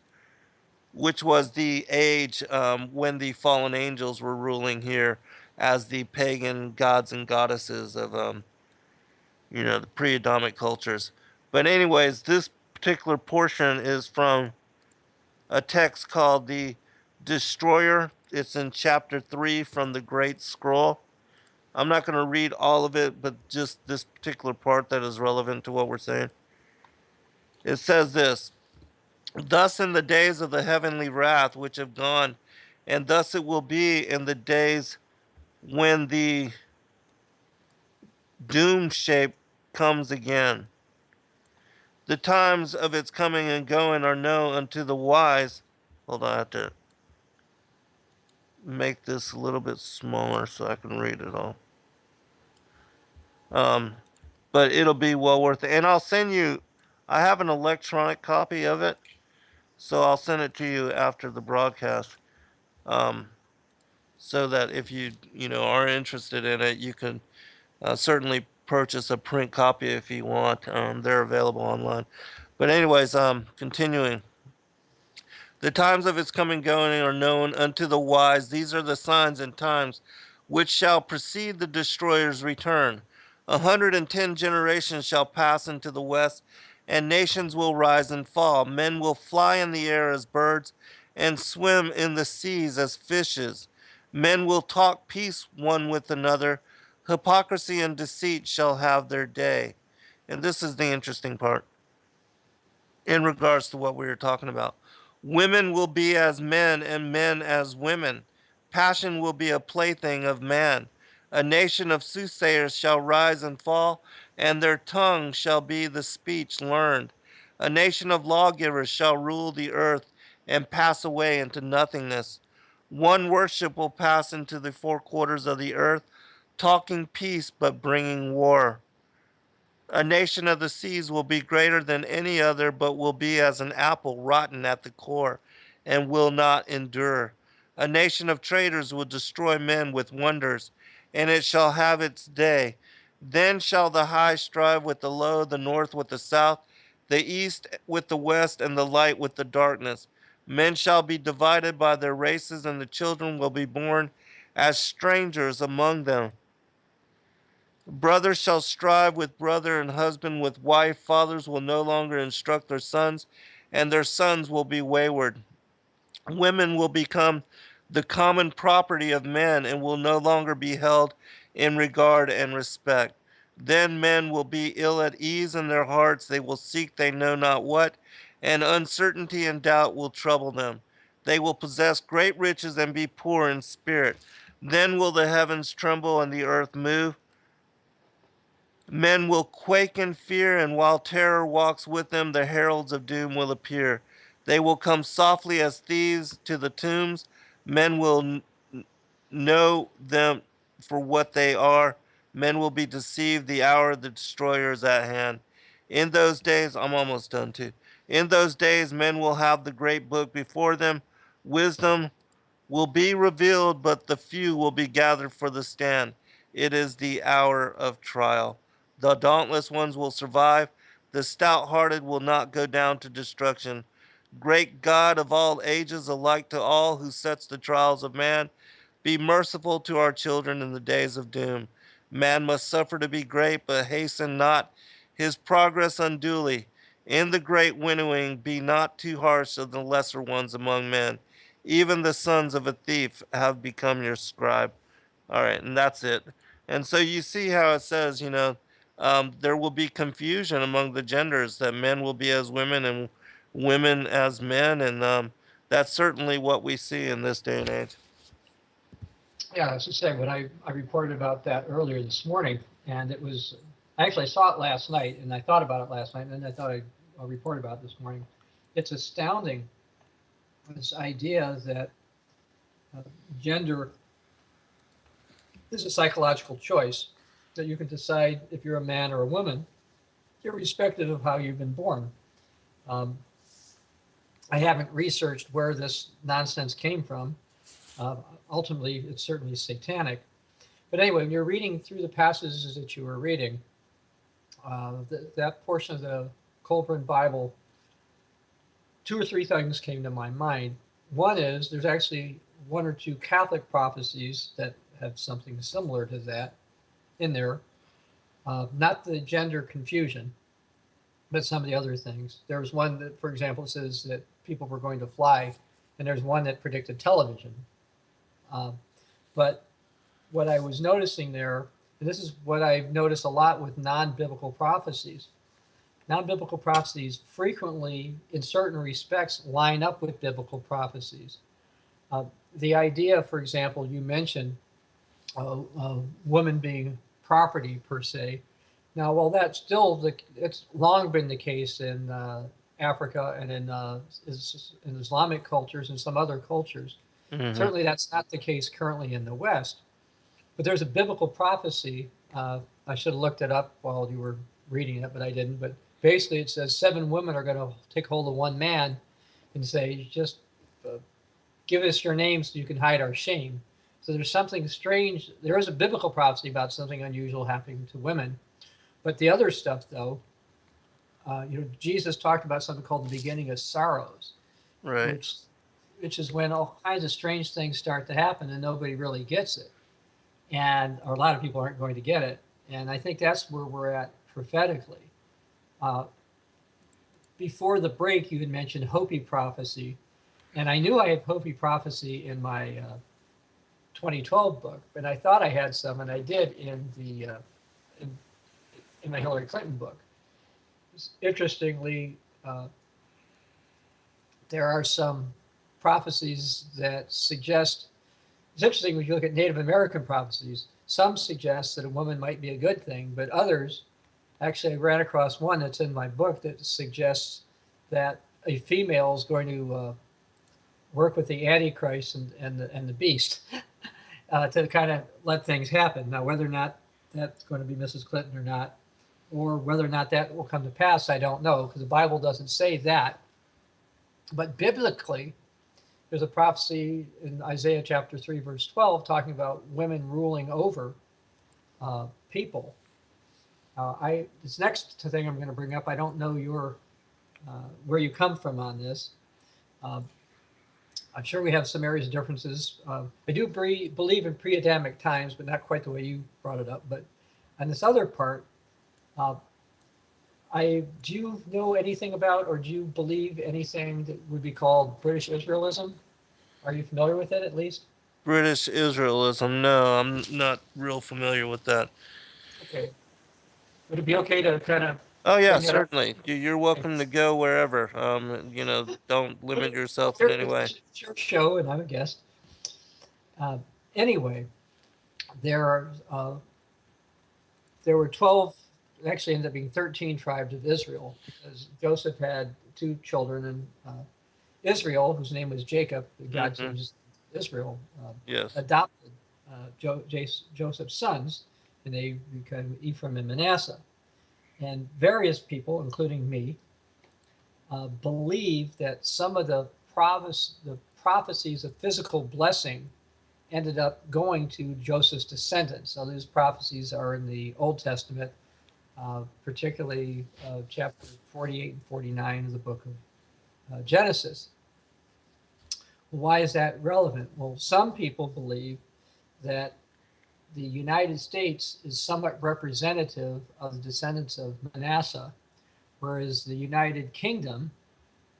which was the age when the fallen angels were ruling here as the pagan gods and goddesses of the pre-Adamic cultures. But anyways, this particular portion is from a text called the Destroyer. It's in chapter 3 from the Great Scroll. I'm not going to read all of it, but just this particular part that is relevant to what we're saying. It says this: Thus in the days of the heavenly wrath which have gone, and thus it will be in the days when the doom shape comes again. The times of its coming and going are known unto the wise. Hold on, I have to make this a little bit smaller so I can read it all. Um, but it'll be well worth it. And I'll send you, I have an electronic copy of it, so I'll send it to you after the broadcast. Um, so that if you are interested in it, you can certainly purchase a print copy if you want. They're available online. But anyways, continuing. The times of its coming and going are known unto the wise. These are the signs and times which shall precede the destroyer's return. 110 generations shall pass into the west, and nations will rise and fall. Men will fly in the air as birds, and swim in the seas as fishes. Men will talk peace one with another. Hypocrisy and deceit shall have their day. And this is the interesting part in regards to what we were talking about. Women will be as men, and men as women. Passion will be a plaything of man. A nation of soothsayers shall rise and fall, and their tongue shall be the speech learned. A nation of lawgivers shall rule the earth and pass away into nothingness. One worship will pass into the four quarters of the earth, talking peace but bringing war. A nation of the seas will be greater than any other, but will be as an apple rotten at the core, and will not endure. A nation of traders will destroy men with wonders, and it shall have its day. Then shall the high strive with the low, the north with the south, the east with the west, and the light with the darkness. Men shall be divided by their races, and the children will be born as strangers among them. Brother shall strive with brother, and husband with wife. Fathers will no longer instruct their sons, and their sons will be wayward. Women will become the common property of men and will no longer be held in regard and respect. Then men will be ill at ease in their hearts, they will seek they know not what, and uncertainty and doubt will trouble them. They will possess great riches and be poor in spirit. Then will the heavens tremble and the earth move. Men will quake in fear, and while terror walks with them, the heralds of doom will appear. They will come softly as thieves to the tombs. Men will know them for what they are. Men will be deceived. The hour of the destroyer is at hand. In those days, I'm almost done too. In those days, men will have the great book before them. Wisdom will be revealed, but the few will be gathered for the stand. It is the hour of trial. The dauntless ones will survive. The stout hearted will not go down to destruction. Great God of all ages, alike to all who sets the trials of man, be merciful to our children in the days of doom. Man must suffer to be great, but hasten not his progress unduly. In the great winnowing, be not too harsh of the lesser ones among men. Even the sons of a thief have become your scribe. All right, and that's it. And so you see how it says, there will be confusion among the genders, that men will be as women and women as men. And that's certainly what we see in this day and age. Yeah, as I say, when I reported about that earlier this morning, and it was, I actually saw it last night, and I thought about it last night, and then I thought I'll report about it this morning. It's astounding, this idea that gender is a psychological choice, that you can decide if you're a man or a woman, irrespective of how you've been born. I haven't researched where this nonsense came from. Ultimately, it's certainly satanic. But anyway, when you're reading through the passages that you were reading, that portion of the Kobrin Bible, 2 or 3 things came to my mind. One is there's actually 1 or 2 Catholic prophecies that have something similar to that in there. Not the gender confusion, but some of the other things. There was one that, for example, says that people were going to fly, and there's one that predicted television. But what I was noticing there, and this is what I've noticed a lot with non-biblical prophecies. Non-biblical prophecies frequently, in certain respects, line up with biblical prophecies. The idea, for example, you mentioned women being property per se. Now, while that's still it's long been the case in Africa and in Islamic cultures and some other cultures. Mm-hmm. Certainly, that's not the case currently in the West. But there's a biblical prophecy. I should have looked it up while you were reading it, but I didn't. But basically, it says 7 women are going to take hold of 1 man and say, just give us your name so you can hide our shame. So there's something strange. There is a biblical prophecy about something unusual happening to women. But the other stuff, though, Jesus talked about something called the beginning of sorrows, Right. which is when all kinds of strange things start to happen and nobody really gets it. Or a lot of people aren't going to get it. And I think that's where we're at prophetically. Before the break, you had mentioned Hopi prophecy. And I knew I had Hopi prophecy in my 2012 book, but I thought I had some, and I did in the in my Hillary Clinton book. Interestingly, there are some prophecies that suggest, it's interesting when you look at Native American prophecies, some suggest that a woman might be a good thing, but others, actually I ran across one that's in my book that suggests that a female is going to work with the Antichrist and the beast to kind of let things happen. Now, whether or not that's going to be Mrs. Clinton or not, or whether or not that will come to pass, I don't know, because the Bible doesn't say that. But biblically, there's a prophecy in Isaiah chapter 3, verse 12, talking about women ruling over people. This next thing I'm going to bring up, I don't know where you come from on this. I'm sure we have some areas of differences. I do believe in pre-Adamic times, but not quite the way you brought it up. But on this other part, do you know anything about, or do you believe anything that would be called British Israelism? Are you familiar with it at least? British Israelism. No, I'm not real familiar with that. Okay. Would it be okay to kind of Oh yeah, bring that up? certainly. You're welcome to go wherever. Don't limit yourself in any way. It's your show, and I'm a guest. Uh, anyway, there are there were 12, actually ended up being 13 tribes of Israel because Joseph had two children, and Israel, whose name was Jacob, God Hmm. changed Israel, Yes. adopted Joseph's sons, and they became Ephraim and Manasseh. And various people, including me, believe that some of the prophecies of physical blessing ended up going to Joseph's descendants. So these prophecies are in the Old Testament, particularly chapter 48 and 49 of the book of Genesis. Why is that relevant? Well, some people believe that the United States is somewhat representative of the descendants of Manasseh, whereas the United Kingdom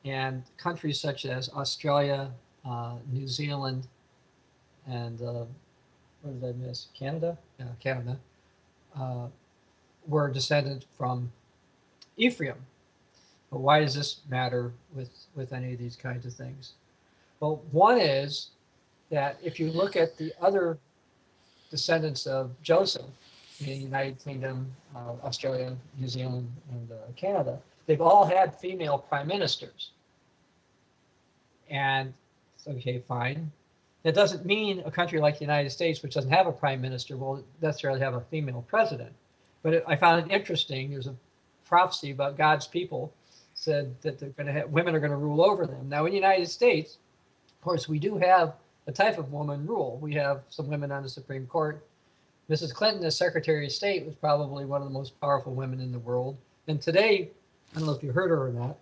and countries such as Australia, New Zealand, and what did I miss? Canada? Yeah, Canada, uh, were descended from Ephraim. But why does this matter with any of these kinds of things? Well, one is that if you look at the other descendants of Joseph in the United Kingdom, Australia, New Zealand, and Canada, they've all had female prime ministers. And okay, fine. That doesn't mean a country like the United States, which doesn't have a prime minister, will necessarily have a female president. But I found it interesting. There's a prophecy about God's people said that they're going to have, women are going to rule over them. Now, in the United States, of course, we do have a type of woman rule. We have some women on the Supreme Court. Mrs. Clinton, as Secretary of State, was probably one of the most powerful women in the world. And today, I don't know if you heard her or not,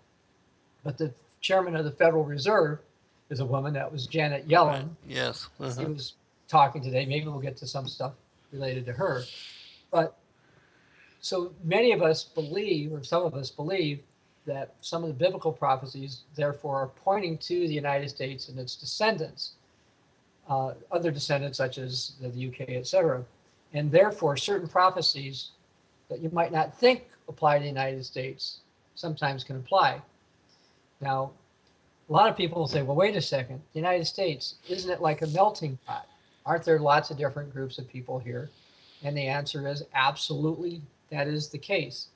but the chairman of the Federal Reserve is a woman. That was Janet Yellen. Yes. She was talking today. Maybe we'll get to some stuff related to her. But so many of us believe, or some of us believe, that some of the biblical prophecies, therefore, are pointing to the United States and its descendants, other descendants such as the UK, etc. And therefore, certain prophecies that you might not think apply to the United States sometimes can apply. Now, a lot of people will say, well, wait a second, the United States, isn't it like a melting pot? Aren't there lots of different groups of people here? And the answer is absolutely, that is the case.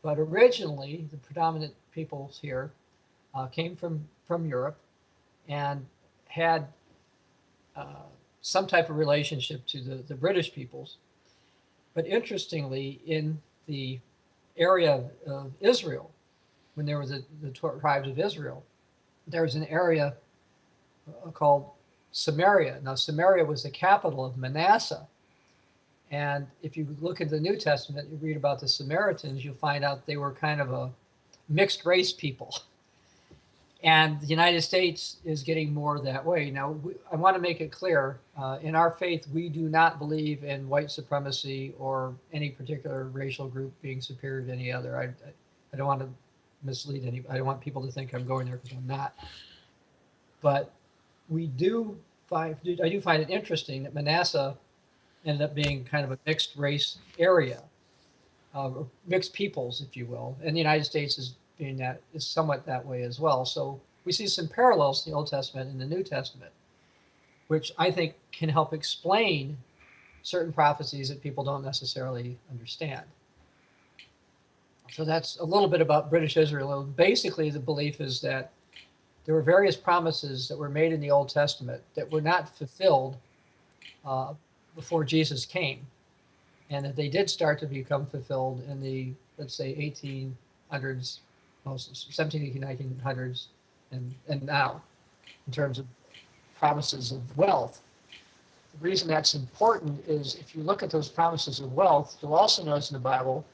But originally, the predominant peoples here came from Europe and had some type of relationship to the British peoples. But interestingly, in the area of Israel, when there was the tribes of Israel, there was an area called Samaria. Now, Samaria was the capital of Manasseh. And if you look at the New Testament, you read about the Samaritans, you'll find out they were kind of a mixed race people. And the United States is getting more that way. Now, I want to make it clear, in our faith, we do not believe in white supremacy or any particular racial group being superior to any other. I don't want to mislead anybody. I don't want people to think I'm going there because I'm not. But I do find it interesting that Manasseh ended up being kind of a mixed race area, mixed peoples, if you will. And the United States is somewhat that way as well. So we see some parallels in the Old Testament and the New Testament, which I think can help explain certain prophecies that people don't necessarily understand. So that's a little bit about British Israel. Basically, the belief is that there were various promises that were made in the Old Testament that were not fulfilled before Jesus came, and that they did start to become fulfilled in the, let's say, 1800s, 1700s, 1900s, and now, in terms of promises of wealth. The reason that's important is if you look at those promises of wealth, you'll also notice in the Bible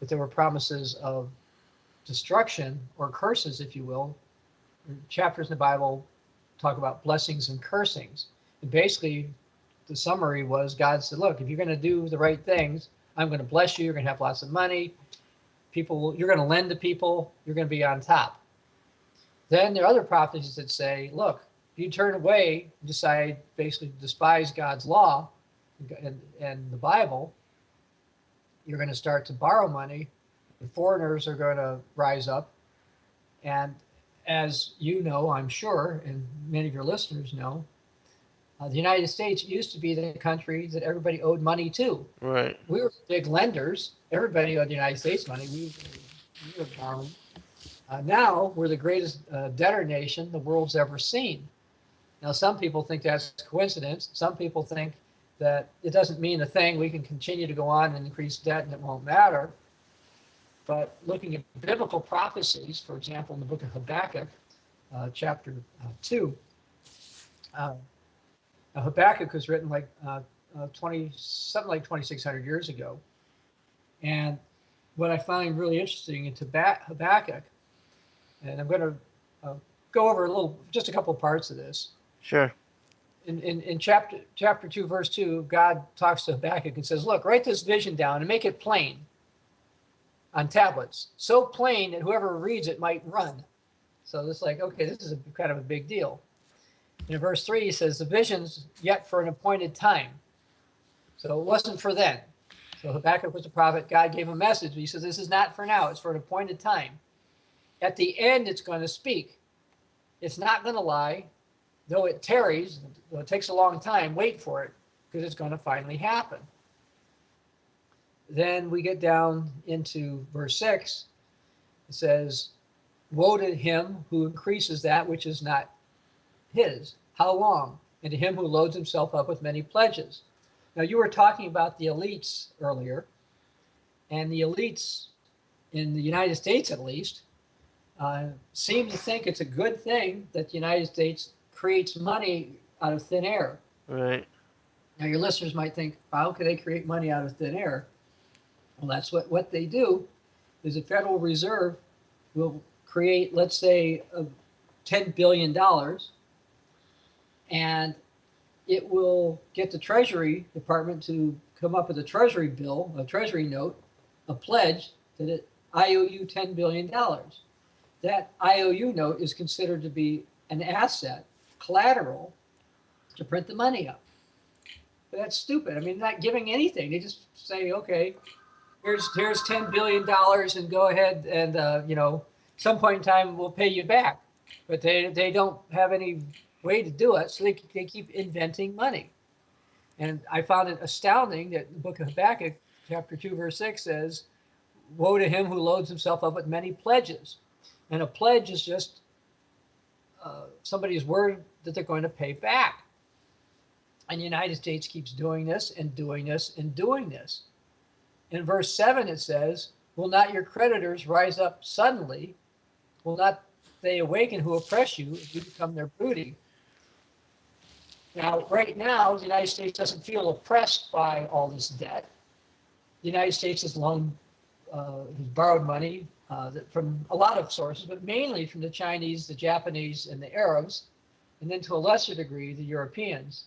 that there were promises of destruction or curses, if you will. Chapters in the Bible talk about blessings and cursings. And basically, the summary was God said, look, if you're going to do the right things, I'm going to bless you. You're going to have lots of money. You're going to lend to people. You're going to be on top. Then there are other prophecies that say, look, If you turn away, decide basically to despise God's law and the Bible, you're going to start to borrow money. The foreigners are going to rise up. And as you know, I'm sure, and many of your listeners know, the United States used to be the country that everybody owed money to. Right. We were big lenders. Everybody owed the United States money. We were borrowing. Now we're the greatest debtor nation the world's ever seen. Now, some people think that's coincidence. Some people think that it doesn't mean a thing. We can continue to go on and increase debt and it won't matter. But looking at biblical prophecies, for example, in the book of Habakkuk, chapter 2, Habakkuk was written like something like 2,600 years ago. And what I find really interesting in Habakkuk, and I'm going to go over just a couple of parts of this. Sure. In chapter 2, verse 2, God talks to Habakkuk and says, look, write this vision down and make it plain on tablets. So plain that whoever reads it might run. So it's like, okay, this is kind of a big deal. In verse 3, he says, the vision's yet for an appointed time. So it wasn't for then. So Habakkuk was a prophet. God gave him a message. He says, this is not for now. It's for an appointed time. At the end, it's going to speak. It's not going to lie. Though it tarries, though it takes a long time, wait for it, because it's going to finally happen. Then we get down into verse 6. It says, woe to him who increases that which is not his. How long? And to him who loads himself up with many pledges. Now, you were talking about the elites earlier, and the elites in the United States, at least, seem to think it's a good thing that the United States creates money out of thin air. Right. Now, your listeners might think, how can they create money out of thin air? Well, that's what they do, is the Federal Reserve will create, let's say, $10 billion, and it will get the Treasury Department to come up with a Treasury bill, a Treasury note, a pledge that it IOU $10 billion. That IOU note is considered to be an asset, collateral, to print the money up. But that's stupid. I mean, not giving anything. They just say, okay, here's $10 billion and go ahead and, some point in time we'll pay you back. But they don't have any way to do it, so they keep inventing money. And I found it astounding that the book of Habakkuk, chapter 2, verse 6 says, woe to him who loads himself up with many pledges. And a pledge is just somebody's word that they're going to pay back. And the United States keeps doing this and doing this and doing this. In verse 7, it says, will not your creditors rise up suddenly? Will not they awaken who oppress you if you become their booty? Now, right now, the United States doesn't feel oppressed by all this debt. The United States has borrowed money from a lot of sources, but mainly from the Chinese, the Japanese, and the Arabs, and then to a lesser degree, the Europeans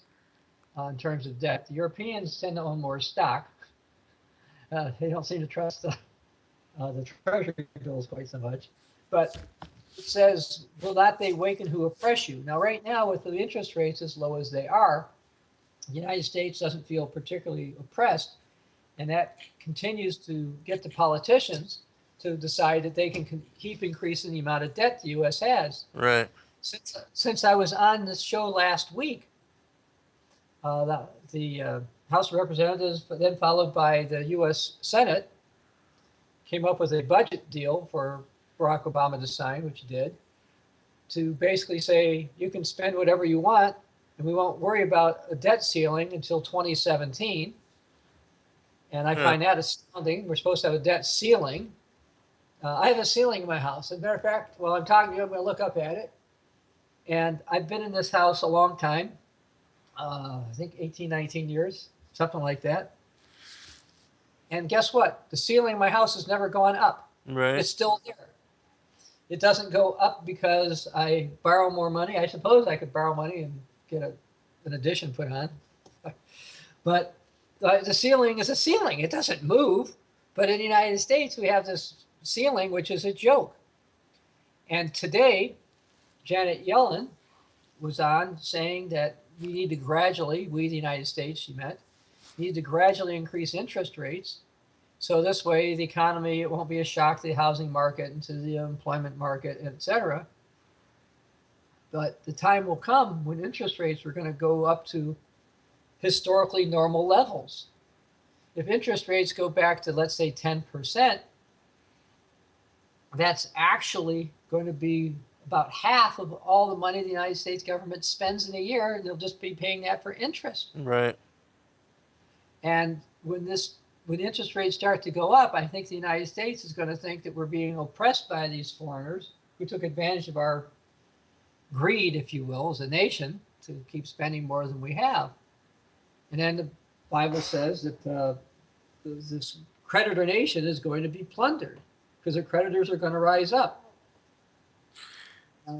in terms of debt. The Europeans tend to own more stock. They don't seem to trust the treasury bills quite so much. But it says, will not they waken who oppress you? Now, right now, with the interest rates as low as they are, the United States doesn't feel particularly oppressed, and that continues to get the politicians to decide that they can keep increasing the amount of debt the U.S. has. Right. Since I was on this show last week, the House of Representatives, then followed by the U.S. Senate, came up with a budget deal for Barack Obama to sign, which he did, to basically say you can spend whatever you want, and we won't worry about a debt ceiling until 2017. And I find that astounding. We're supposed to have a debt ceiling. I have a ceiling in my house. As a matter of fact, while I'm talking to you, I'm going to look up at it. And I've been in this house a long time. I think 18, 19 years, something like that. And guess what? The ceiling in my house has never gone up. Right. It's still there. It doesn't go up because I borrow more money. I suppose I could borrow money and get an addition put on. But the ceiling is a ceiling. It doesn't move. But in the United States, we have this ceiling, which is a joke. And today, Janet Yellen was on saying that we need to gradually, we the United States, she meant, need to gradually increase interest rates. So this way the economy, it won't be a shock to the housing market and to the employment market, etc. But the time will come when interest rates are going to go up to historically normal levels. If interest rates go back to, let's say, 10%, that's actually going to be about half of all the money the United States government spends in a year, and they'll just be paying that for interest. Right. And when interest rates start to go up, I think the United States is going to think that we're being oppressed by these foreigners who took advantage of our greed, if you will, as a nation to keep spending more than we have. And then the Bible says that this creditor nation is going to be plundered because the creditors are going to rise up.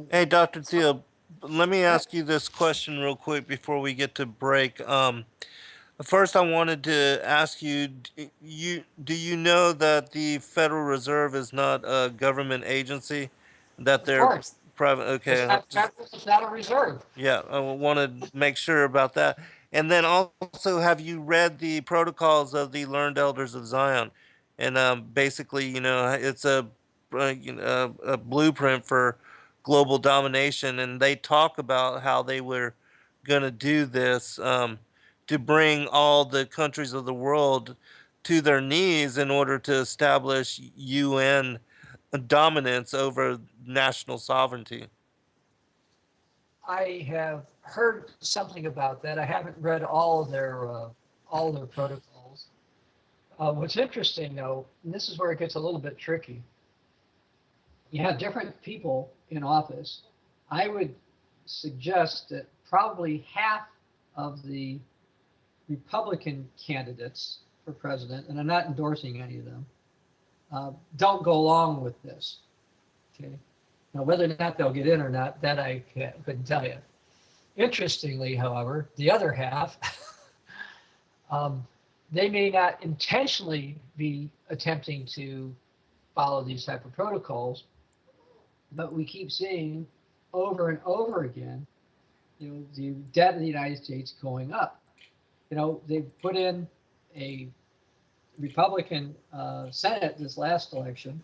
Hey, Dr. Thiel, let me ask you this question real quick before we get to break. First, I wanted to ask you, do you know that the Federal Reserve is not a government agency? That Of they're course, private? Okay, it's not a reserve. yeah, I want to make sure about that. And then also, have you read the protocols of the Learned Elders of Zion? And basically, it's a blueprint for global domination, and they talk about how they were going to do this to bring all the countries of the world to their knees in order to establish UN dominance over national sovereignty. I have heard something about that. I haven't read all their protocols. What's interesting, though, and this is where it gets a little bit tricky. You have different people in office. I would suggest that probably half of the Republican candidates for president, and I'm not endorsing any of them, don't go along with this. Okay. Now, whether or not they'll get in or not, that I couldn't tell you. Interestingly, however, the other half, they may not intentionally be attempting to follow these type of protocols, but we keep seeing over and over again, the debt of the United States going up. They put in a Republican Senate this last election,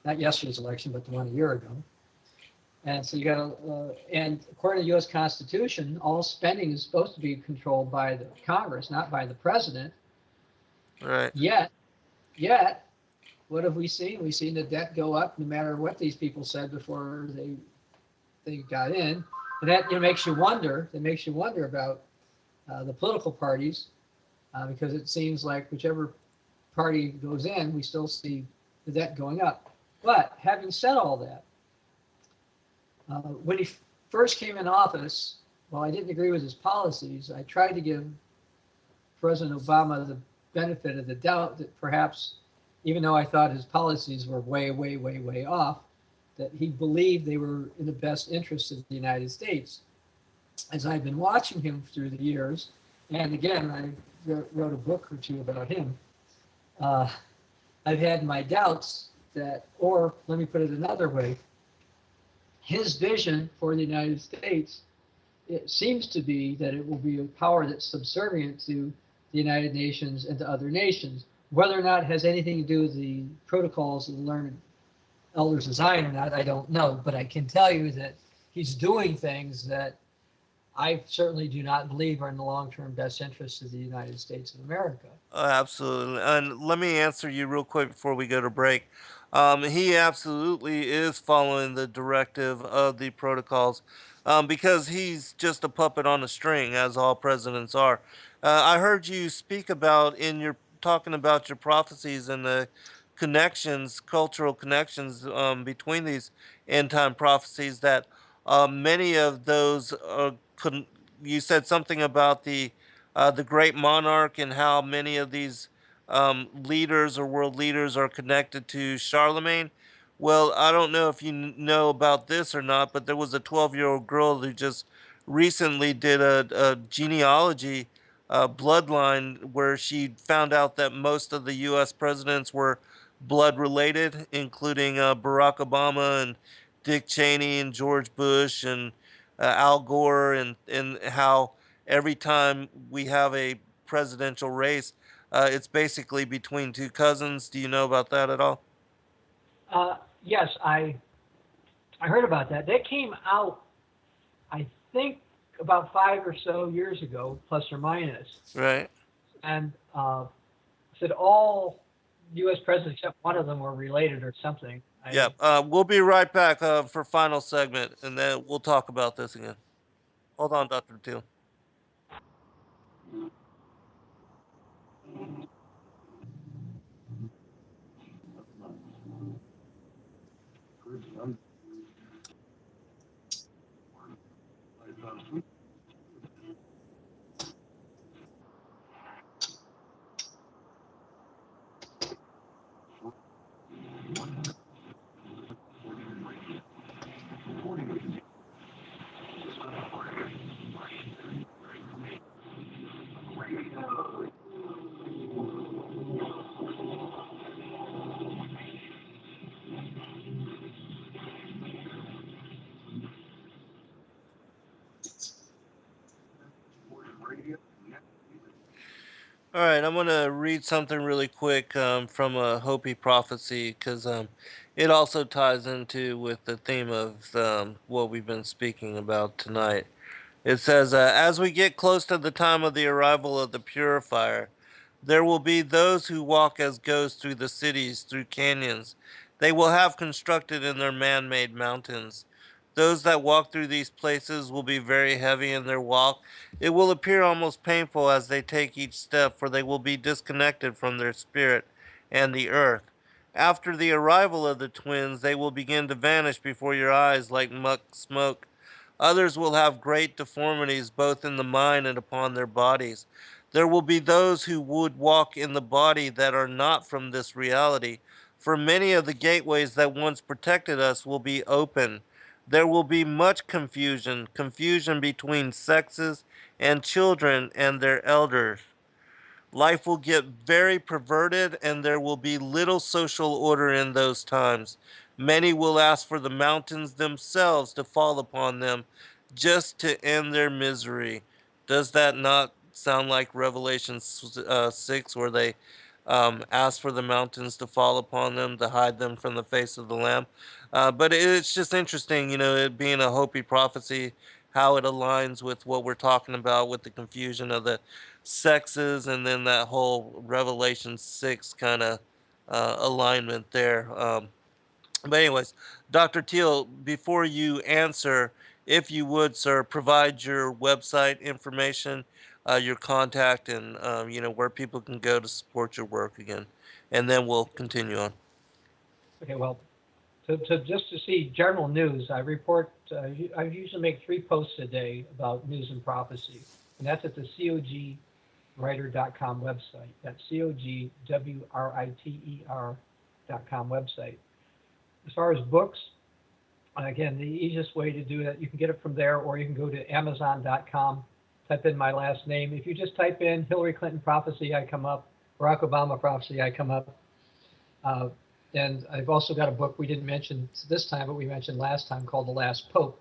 not yesterday's election, but the one a year ago. And so you got and according to the U.S. Constitution, all spending is supposed to be controlled by the Congress, not by the president. Right. Yet, what have we seen? We've seen the debt go up no matter what these people said before they got in. And that makes you wonder. It makes you wonder about the political parties because it seems like whichever party goes in, we still see the debt going up. But having said all that, when he first came in office, while I didn't agree with his policies, I tried to give President Obama the benefit of the doubt that perhaps, even though I thought his policies were way, way, way, way off, that he believed they were in the best interest of the United States. As I've been watching him through the years, and again, I wrote a book or two about him, I've had my doubts that, or let me put it another way, his vision for the United States, it seems to be that it will be a power that's subservient to the United Nations and to other nations. Whether or not it has anything to do with the protocols of the Learned Elders of Zion or not, I don't know. But I can tell you that he's doing things that I certainly do not believe are in the long-term best interest of the United States of America. Absolutely. And let me answer you real quick before we go to break. He absolutely is following the directive of the protocols because he's just a puppet on a string, as all presidents are. I heard you speak about in your talking about your prophecies and the connections, cultural connections between these end time prophecies that many of those you said something about the great monarch and how many of these leaders or world leaders are connected to Charlemagne. Well, I don't know if you know about this or not, but there was a 12-year-old girl who just recently did a genealogy bloodline where she found out that most of the U.S. presidents were blood related, including Barack Obama and Dick Cheney and George Bush and Al Gore, and how every time we have a presidential race, it's basically between two cousins. Do you know about that at all? Yes, I heard about that. That came out, I think, about 5 or so years ago, plus or minus, Right. and said all U.S. presidents except one of them were related or something. Yep. We'll be right back for final segment, and then we'll talk about this again. Hold on, Dr. Thiel. All right, I'm gonna read something really quick from a Hopi prophecy because it also ties into with the theme of what we've been speaking about tonight. It says, as we get close to the time of the arrival of the purifier, there will be those who walk as ghosts through the cities, through canyons. They will have constructed in their man made mountains. Those that walk through these places will be very heavy in their walk. It will appear almost painful as they take each step, for they will be disconnected from their spirit and the earth. After the arrival of the twins, they will begin to vanish before your eyes like muck smoke. Others will have great deformities both in the mind and upon their bodies. There will be those who would walk in the body that are not from this reality, for many of the gateways that once protected us will be open. There will be much confusion, confusion between sexes and children and their elders. Life will get very perverted, and there will be little social order in those times. Many will ask for the mountains themselves to fall upon them just to end their misery. Does that not sound like Revelation 6, where they ask for the mountains to fall upon them to hide them from the face of the Lamb? But it's just interesting, it being a Hopi prophecy, how it aligns with what we're talking about with the confusion of the sexes, and then that whole Revelation 6 kind of alignment there. But anyways, Dr. Thiel, before you answer, if you would, sir, provide your website information, your contact, and where people can go to support your work again, and then we'll continue on. Okay, well, to just to see general news, I report. I usually make 3 posts a day about news and prophecy, and that's at the cogwriter.com website. That's cogwriter.com website. As far as books, again, the easiest way to do that, you can get it from there, or you can go to Amazon.com, type in my last name. If you just type in Hillary Clinton prophecy, I come up. Barack Obama prophecy, I come up. And I've also got a book we didn't mention this time, but we mentioned last time, called The Last Pope.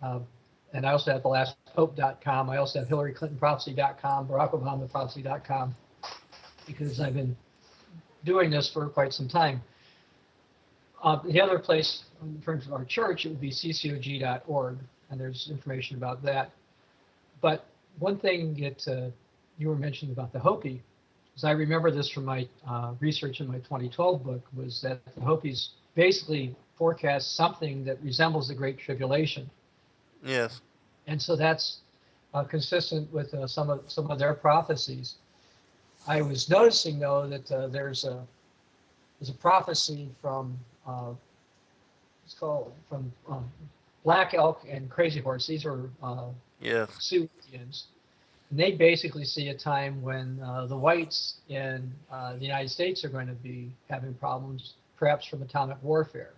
And I also have thelastpope.com. I also have HillaryClintonProphecy.com, BarackObamaProphecy.com, because I've been doing this for quite some time. The other place, in terms of our church, it would be ccog.org, and there's information about that. But one thing that you were mentioning about the Hopi, as I remember this from my research in my 2012 book, was that the Hopis basically forecast something that resembles the Great Tribulation. Yes. And so that's consistent with some of their prophecies. I was noticing, though, that there's a prophecy from it's called from Black Elk and Crazy Horse. These are Yes. Sioux Indians. And they basically see a time when the whites in the United States are going to be having problems, perhaps from atomic warfare.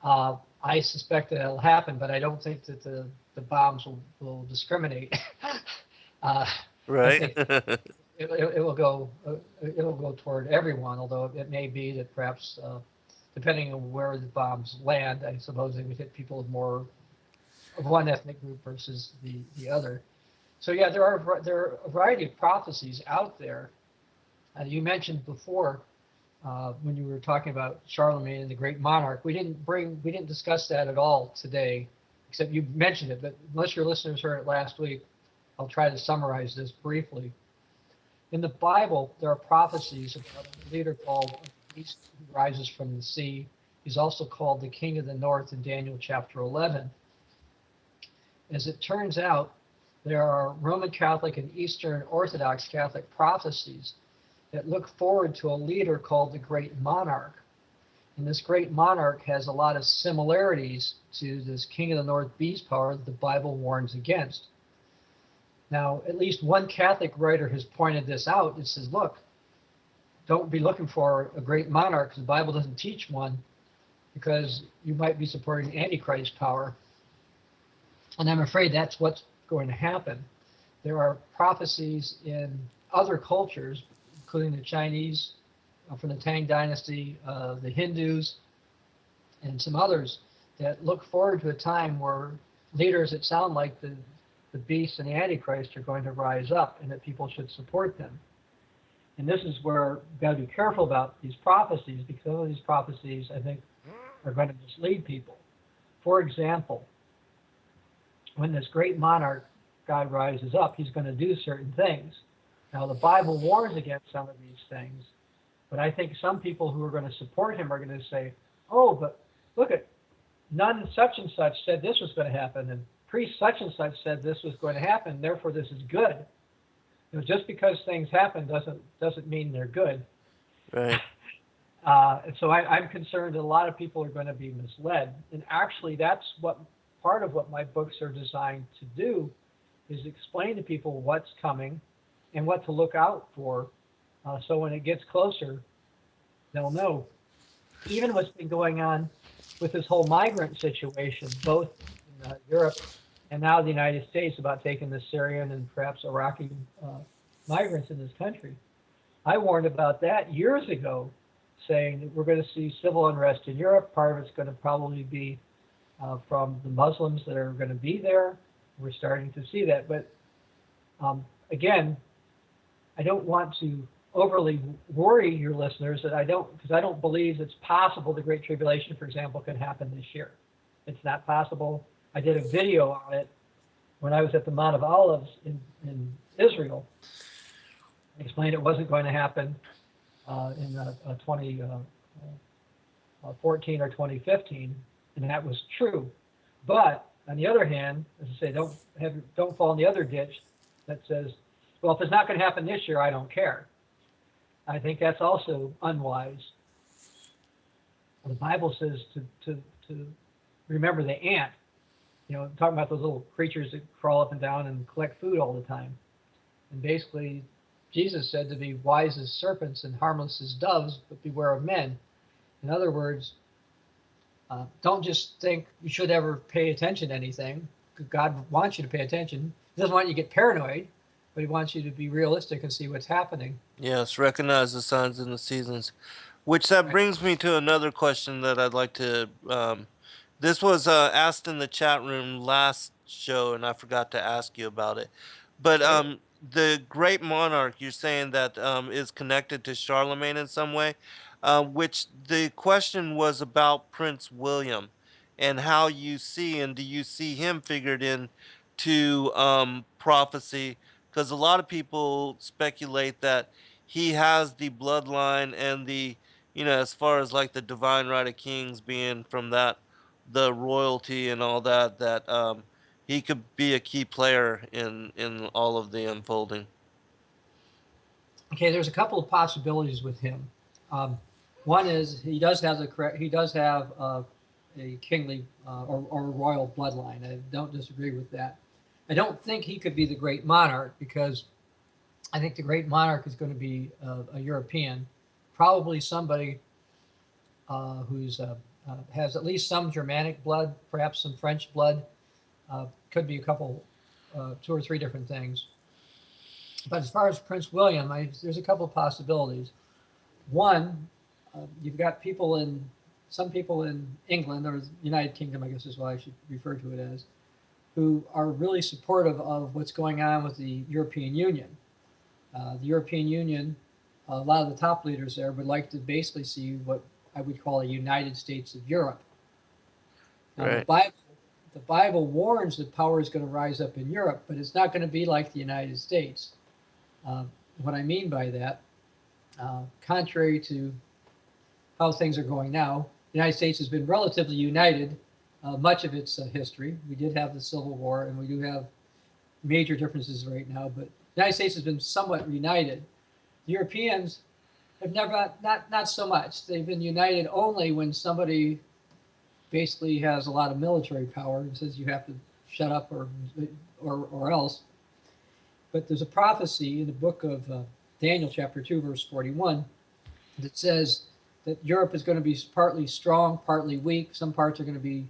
I suspect that it'll happen, but I don't think that the bombs will discriminate. Right. I think it will go toward everyone, although it may be that perhaps depending on where the bombs land, I suppose they would hit people of more of one ethnic group versus the other. So yeah, there are a variety of prophecies out there. You mentioned before when you were talking about Charlemagne and the great monarch. We didn't discuss that at all today, except you mentioned it. But unless your listeners heard it last week, I'll try to summarize this briefly. In the Bible, there are prophecies about a leader called a beast who rises from the sea. He's also called the King of the North in Daniel chapter 11. As it turns out, there are Roman Catholic and Eastern Orthodox Catholic prophecies that look forward to a leader called the Great Monarch. And this Great Monarch has a lot of similarities to this King of the North beast power that the Bible warns against. Now, at least one Catholic writer has pointed this out. It says, look, don't be looking for a great monarch because the Bible doesn't teach one, because you might be supporting Antichrist power. And I'm afraid that's what's going to happen. There are prophecies in other cultures, including the Chinese from the Tang Dynasty, the Hindus, and some others that look forward to a time where leaders that sound like the beast and the Antichrist are going to rise up, and that people should support them. And this is where we've got to be careful about these prophecies, because some of these prophecies, I think, are going to mislead people. For example, when this great monarch guy rises up, he's going to do certain things. Now, the Bible warns against some of these things, but I think some people who are going to support him are going to say, oh, but look at, none such and such said this was going to happen, and priest such and such said this was going to happen, therefore this is good. You know, just because things happen doesn't mean they're good. Right. And so I'm concerned that a lot of people are going to be misled. And actually, that's what part of what my books are designed to do, is explain to people what's coming and what to look out for. So when it gets closer, they'll know. Even what's been going on with this whole migrant situation, both in Europe and now the United States, about taking the Syrian and perhaps Iraqi migrants in this country. I warned about that years ago, saying that we're going to see civil unrest in Europe. Part of it's going to probably be from the Muslims that are going to be there. We're starting to see that. But again, I don't want to overly worry your listeners because I don't believe it's possible the Great Tribulation, for example, can happen this year. It's not possible. I did a video on it when I was at the Mount of Olives in Israel. I explained it wasn't going to happen in 2014 or 2015, and that was true. But on the other hand, as I say, don't fall in the other ditch that says, well, if it's not going to happen this year, I don't care. I think that's also unwise. The Bible says to remember the ant. You know, talking about those little creatures that crawl up and down and collect food all the time. And basically, Jesus said to be wise as serpents and harmless as doves, but beware of men. In other words, don't just think you should ever pay attention to anything. God wants you to pay attention. He doesn't want you to get paranoid, but he wants you to be realistic and see what's happening. Yes, recognize the signs and the seasons. Which that brings me to another question that I'd like to. This was asked in the chat room last show, and I forgot to ask you about it. But the great monarch, you're saying that is connected to Charlemagne in some way, which the question was about Prince William and how you see, and do you see him figured in to prophecy? Because a lot of people speculate that he has the bloodline and the, as far as like the divine right of kings being from that, the royalty and all that, that he could be a key player in all of the unfolding. Okay, there's a couple of possibilities with him. One is he does have a kingly or royal bloodline. I don't disagree with that. I don't think he could be the great monarch, because I think the great monarch is going to be a European, probably somebody who's has at least some Germanic blood, perhaps some French blood. Could be a couple, 2 or 3 different things. But as far as Prince William, there's a couple of possibilities. One, you've got some people in England, or United Kingdom, I guess is what I should refer to it as, who are really supportive of what's going on with the European Union. The European Union, a lot of the top leaders there would like to basically see what I would call a United States of Europe. Now, Right. the Bible warns that power is going to rise up in Europe, but it's not going to be like the United States. What I mean by that, contrary to how things are going now, the United States has been relatively united much of its history. We did have the Civil War, and we do have major differences right now, but the United States has been somewhat united. The Europeans have never, not so much. They've been united only when somebody basically has a lot of military power and says you have to shut up or else. But there's a prophecy in the book of Daniel chapter 2, verse 41, that says that Europe is going to be partly strong, partly weak. Some parts are going to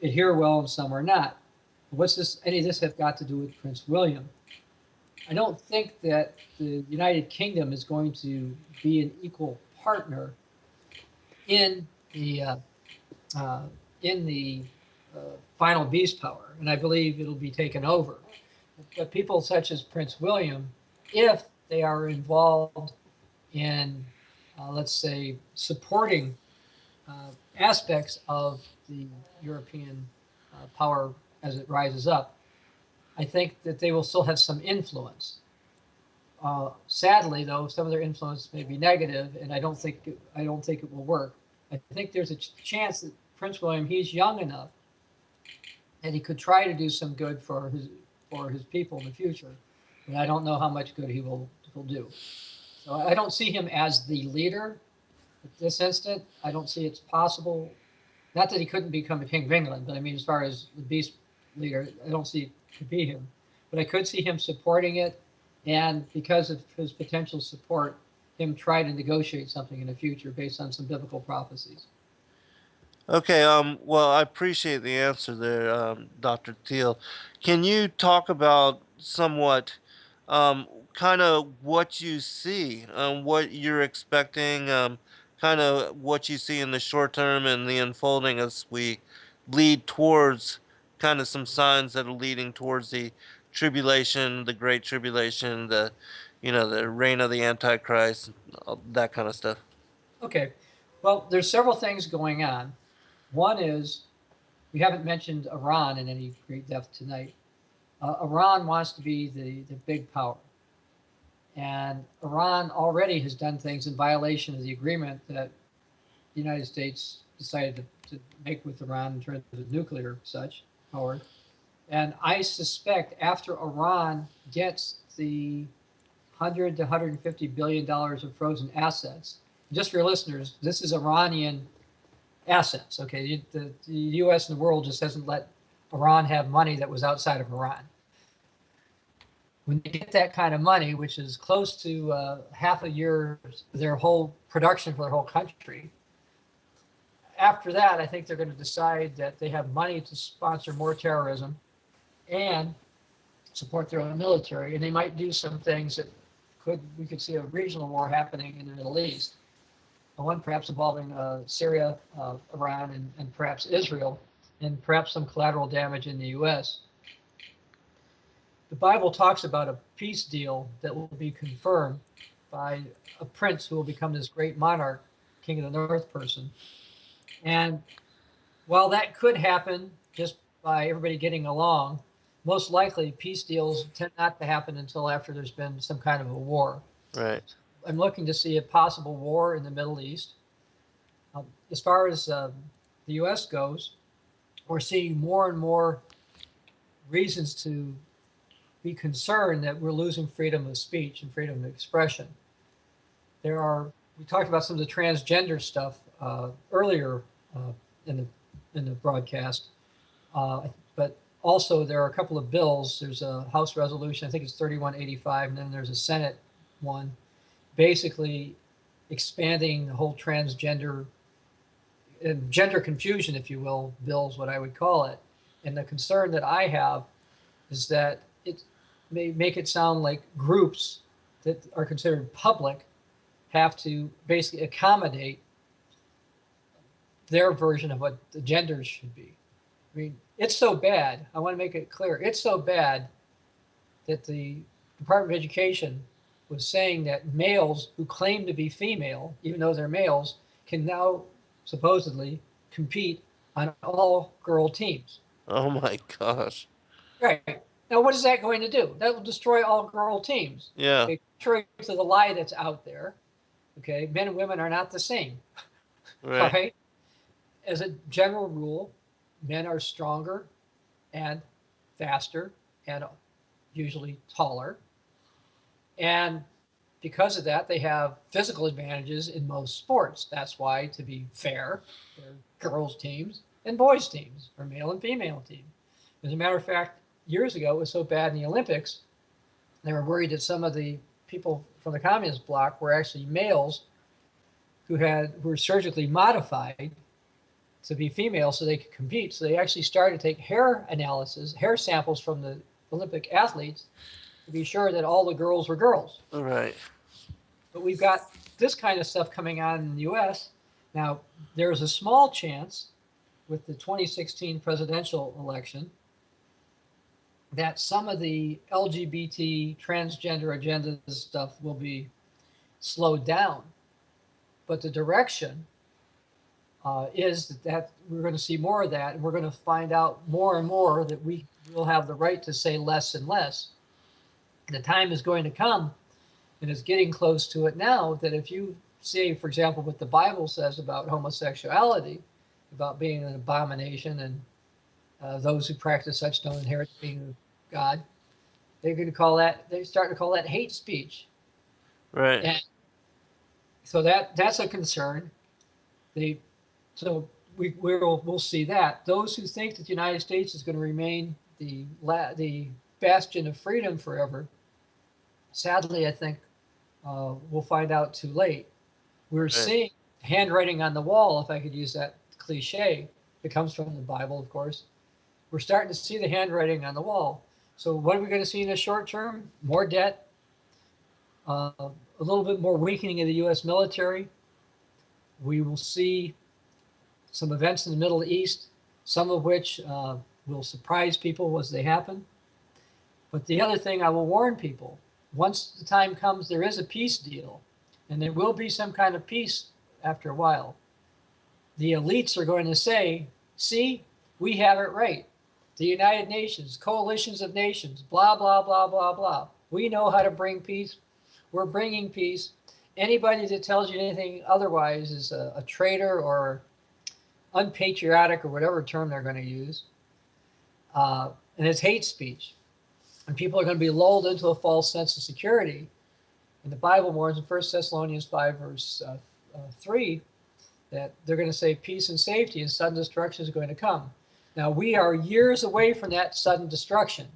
adhere well and some are not. What's this? Any of this have got to do with Prince William? I don't think that the United Kingdom is going to be an equal partner in the final beast power, and I believe it'll be taken over. But people such as Prince William, if they are involved in, let's say, supporting aspects of the European power as it rises up, I think that they will still have some influence. Sadly, though, some of their influence may be negative, and I don't think it will work. I think there's a chance that Prince William, he's young enough, and he could try to do some good for his people in the future, but I don't know how much good he will do. So I don't see him as the leader at this instant. I don't see it's possible. Not that he couldn't become the King of England, but I mean, as far as the beast leader, I don't see it to be him. But I could see him supporting it, and because of his potential support, him try to negotiate something in the future based on some biblical prophecies. Okay, well, I appreciate the answer there, Dr. Thiel. Can you talk about somewhat, kind of what you see, what you're expecting, kind of what you see in the short term and the unfolding as we lead towards kind of some signs that are leading towards the tribulation, the great tribulation, the reign of the Antichrist, that kind of stuff. Okay, well, there's several things going on. One is, we haven't mentioned Iran in any great depth tonight. Iran wants to be the big power. And Iran already has done things in violation of the agreement that the United States decided to make with Iran in terms of nuclear such power. And I suspect after Iran gets the $100 to $150 billion of frozen assets, just for your listeners, this is Iranian assets. Okay, the U.S. and the world just hasn't let Iran have money that was outside of Iran. When they get that kind of money, which is close to half a year, their whole production for their whole country, after that, I think they're going to decide that they have money to sponsor more terrorism and support their own military, and they might do some things that we could see a regional war happening in the Middle East. One perhaps involving Syria, Iran, and perhaps Israel, and perhaps some collateral damage in the U.S. The Bible talks about a peace deal that will be confirmed by a prince who will become this great monarch, king of the north person. And while that could happen just by everybody getting along, most likely peace deals tend not to happen until after there's been some kind of a war. Right. I'm looking to see a possible war in the Middle East. As far as the U.S. goes, we're seeing more and more reasons to be concerned that we're losing freedom of speech and freedom of expression. We talked about some of the transgender stuff earlier in the broadcast, but also there are a couple of bills. There's a House resolution, I think it's 3185, and then there's a Senate one, basically expanding the whole transgender and gender confusion, if you will, bills, what I would call it. And the concern that I have is that it may make it sound like groups that are considered public have to basically accommodate their version of what the genders should be. mean, it's so bad. I want to make it clear. It's so bad that the Department of Education was saying that males who claim to be female, even though they're males, can now supposedly compete on all girl teams. Oh my gosh. Right. Now, what is that going to do? That will destroy all girl teams. Yeah. Okay, contrary to the lie that's out there. Okay, men and women are not the same. All Right. right. As a general rule, men are stronger and faster and usually taller. And because of that, they have physical advantages in most sports. That's why, to be fair, there are girls' teams and boys' teams, or male and female teams. As a matter of fact, years ago, it was so bad in the Olympics, they were worried that some of the people from the communist bloc were actually males who were surgically modified to be female so they could compete. So they actually started to take hair samples from the Olympic athletes to be sure that all the girls were girls. Right. But we've got this kind of stuff coming on in the U.S. Now, there's a small chance with the 2016 presidential election that some of the LGBT transgender agenda stuff will be slowed down. But the direction is that we're going to see more of that, and we're going to find out more and more that we will have the right to say less and less. The time is going to come, and it's getting close to it now, that if you say, for example, what the Bible says about homosexuality, about being an abomination, and those who practice such don't inherit the kingdom of God, they're starting to call that hate speech. Right. And so that's a concern. We'll see that. Those who think that the United States is going to remain the bastion of freedom forever, sadly, I think we'll find out too late. We're seeing handwriting on the wall, if I could use that cliche. It comes from the Bible, of course. We're starting to see the handwriting on the wall. So what are we going to see in the short term? More debt, a little bit more weakening of the U.S. military. We will see some events in the Middle East, some of which will surprise people as they happen. But the other thing I will warn people, once the time comes, there is a peace deal, and there will be some kind of peace after a while. The elites are going to say, see, we have it right. The United Nations, coalitions of nations, blah, blah, blah, blah, blah. We know how to bring peace. We're bringing peace. Anybody that tells you anything otherwise is a traitor or unpatriotic or whatever term they're going to use. And it's hate speech. And people are going to be lulled into a false sense of security. And the Bible warns in 1 Thessalonians 5, verse 3, that they're going to say peace and safety and sudden destruction is going to come. Now, we are years away from that sudden destruction.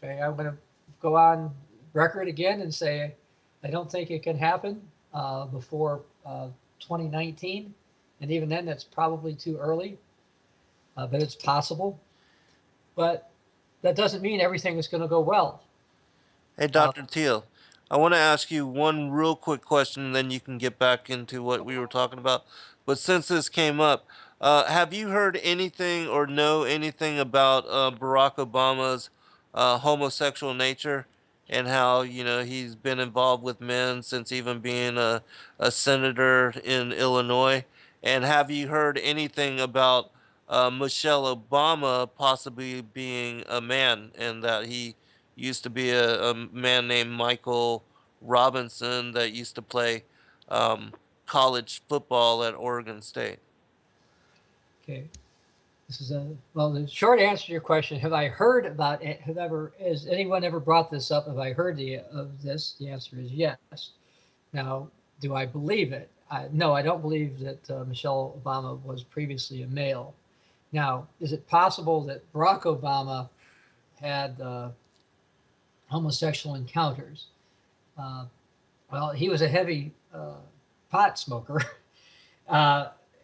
Okay, I'm going to go on record again and say I don't think it can happen before 2019. And even then, that's probably too early. But it's possible. But that doesn't mean everything is going to go well. Hey, Dr. Thiel, I want to ask you one real quick question, and then you can get back into what we were talking about. But since this came up, have you heard anything or know anything about Barack Obama's homosexual nature and how, he's been involved with men since even being a senator in Illinois? And have you heard anything about Michelle Obama possibly being a man and that he used to be a man named Michael Robinson that used to play college football at Oregon State? Okay. The short answer to your question, have I heard about it? Has anyone ever brought this up? Have I heard of this? The answer is yes. Now, do I believe it? No, I don't believe that Michelle Obama was previously a male. Now, is it possible that Barack Obama had homosexual encounters? Well, he was a heavy pot smoker.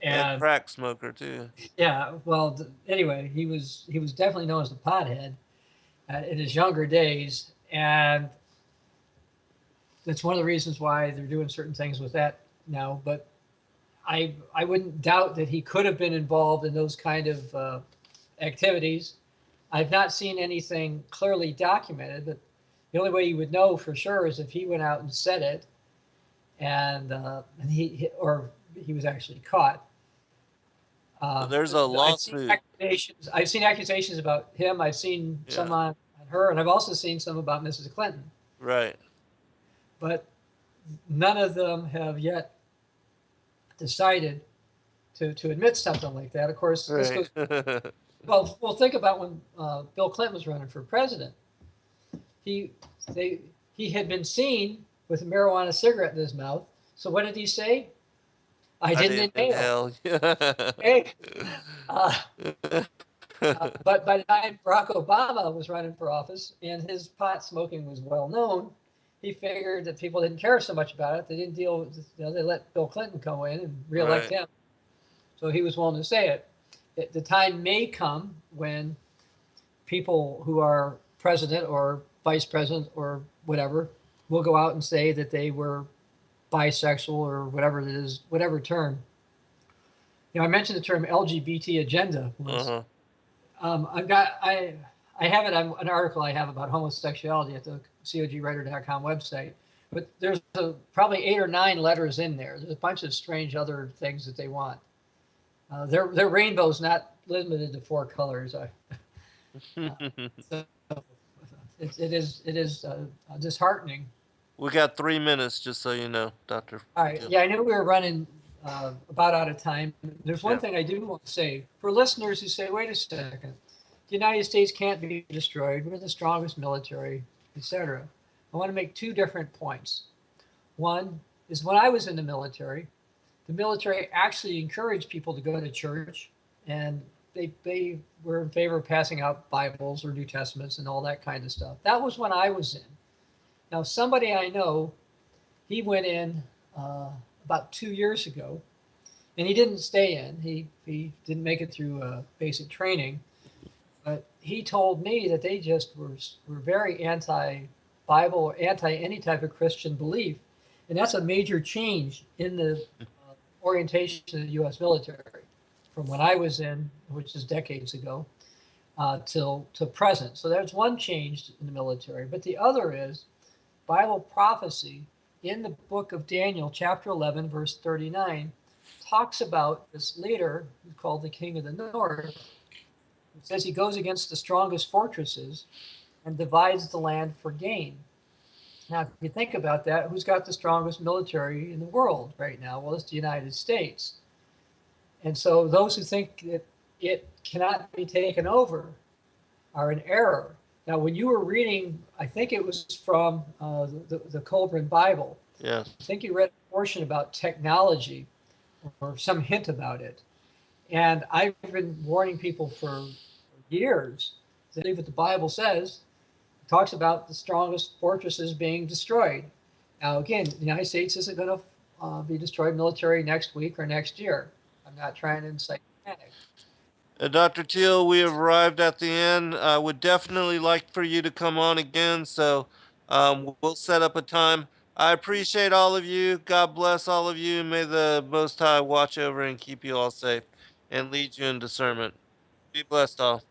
And crack smoker too. Yeah, well, anyway, he was definitely known as a pothead in his younger days, and that's one of the reasons why they're doing certain things with that now. But I wouldn't doubt that he could have been involved in those kind of activities. I've not seen anything clearly documented, but the only way you would know for sure is if he went out and said it, and or he was actually caught. There's a lawsuit. I've seen accusations about him. I've seen some on her, and I've also seen some about Mrs. Clinton. Right. But none of them have yet decided to admit something like that. Of course, this goes. Well, think about when Bill Clinton was running for president. He had been seen with a marijuana cigarette in his mouth. So what did he say? I didn't inhale. Hey. But by the time Barack Obama was running for office and his pot smoking was well known, he figured that people didn't care so much about it. They didn't deal with, they let Bill Clinton go in and reelect him. So he was willing to say it. The time may come when people who are president or vice president or whatever will go out and say that they were bisexual or whatever it is, whatever term. I mentioned the term LGBT agenda once. I have it on an article I have about homosexuality at the cogwriter.com website, but there's probably 8 or 9 letters in there. There's a bunch of strange other things that they want. Their rainbow's not limited to 4 colors. So it is disheartening. We got 3 minutes, just so you know, Doctor. All right. Yeah, I knew we were running about out of time. There's one thing I do want to say for listeners who say, "Wait a second, the United States can't be destroyed. We're the strongest military, etc." I want to make 2 different points. One is when I was in the military actually encouraged people to go to church, and they were in favor of passing out Bibles or New Testaments and all that kind of stuff. That was when I was in. Now, somebody I know, he went in about 2 years ago, and he didn't stay in. He didn't make it through basic training, but he told me that they just were very anti-Bible or anti any type of Christian belief, and that's a major change in the orientation of the U.S. military from when I was in, which is decades ago, till present. So there's one change in the military, but the other is Bible prophecy in the book of Daniel, chapter 11, verse 39, talks about this leader called the King of the North. It says he goes against the strongest fortresses and divides the land for gain. Now, if you think about that, who's got the strongest military in the world right now? Well, it's the United States. And so those who think that it cannot be taken over are in error. Now, when you were reading, I think it was from the Kobrin Bible. Yes. I think you read a portion about technology or some hint about it. And I've been warning people for years that what the Bible says, it talks about the strongest fortresses being destroyed. Now, again, the United States isn't going to be destroyed military next week or next year. I'm not trying to incite panic. Dr. Thiel, we have arrived at the end. I would definitely like for you to come on again, so we'll set up a time. I appreciate all of you. God bless all of you. May the Most High watch over and keep you all safe and lead you in discernment. Be blessed all.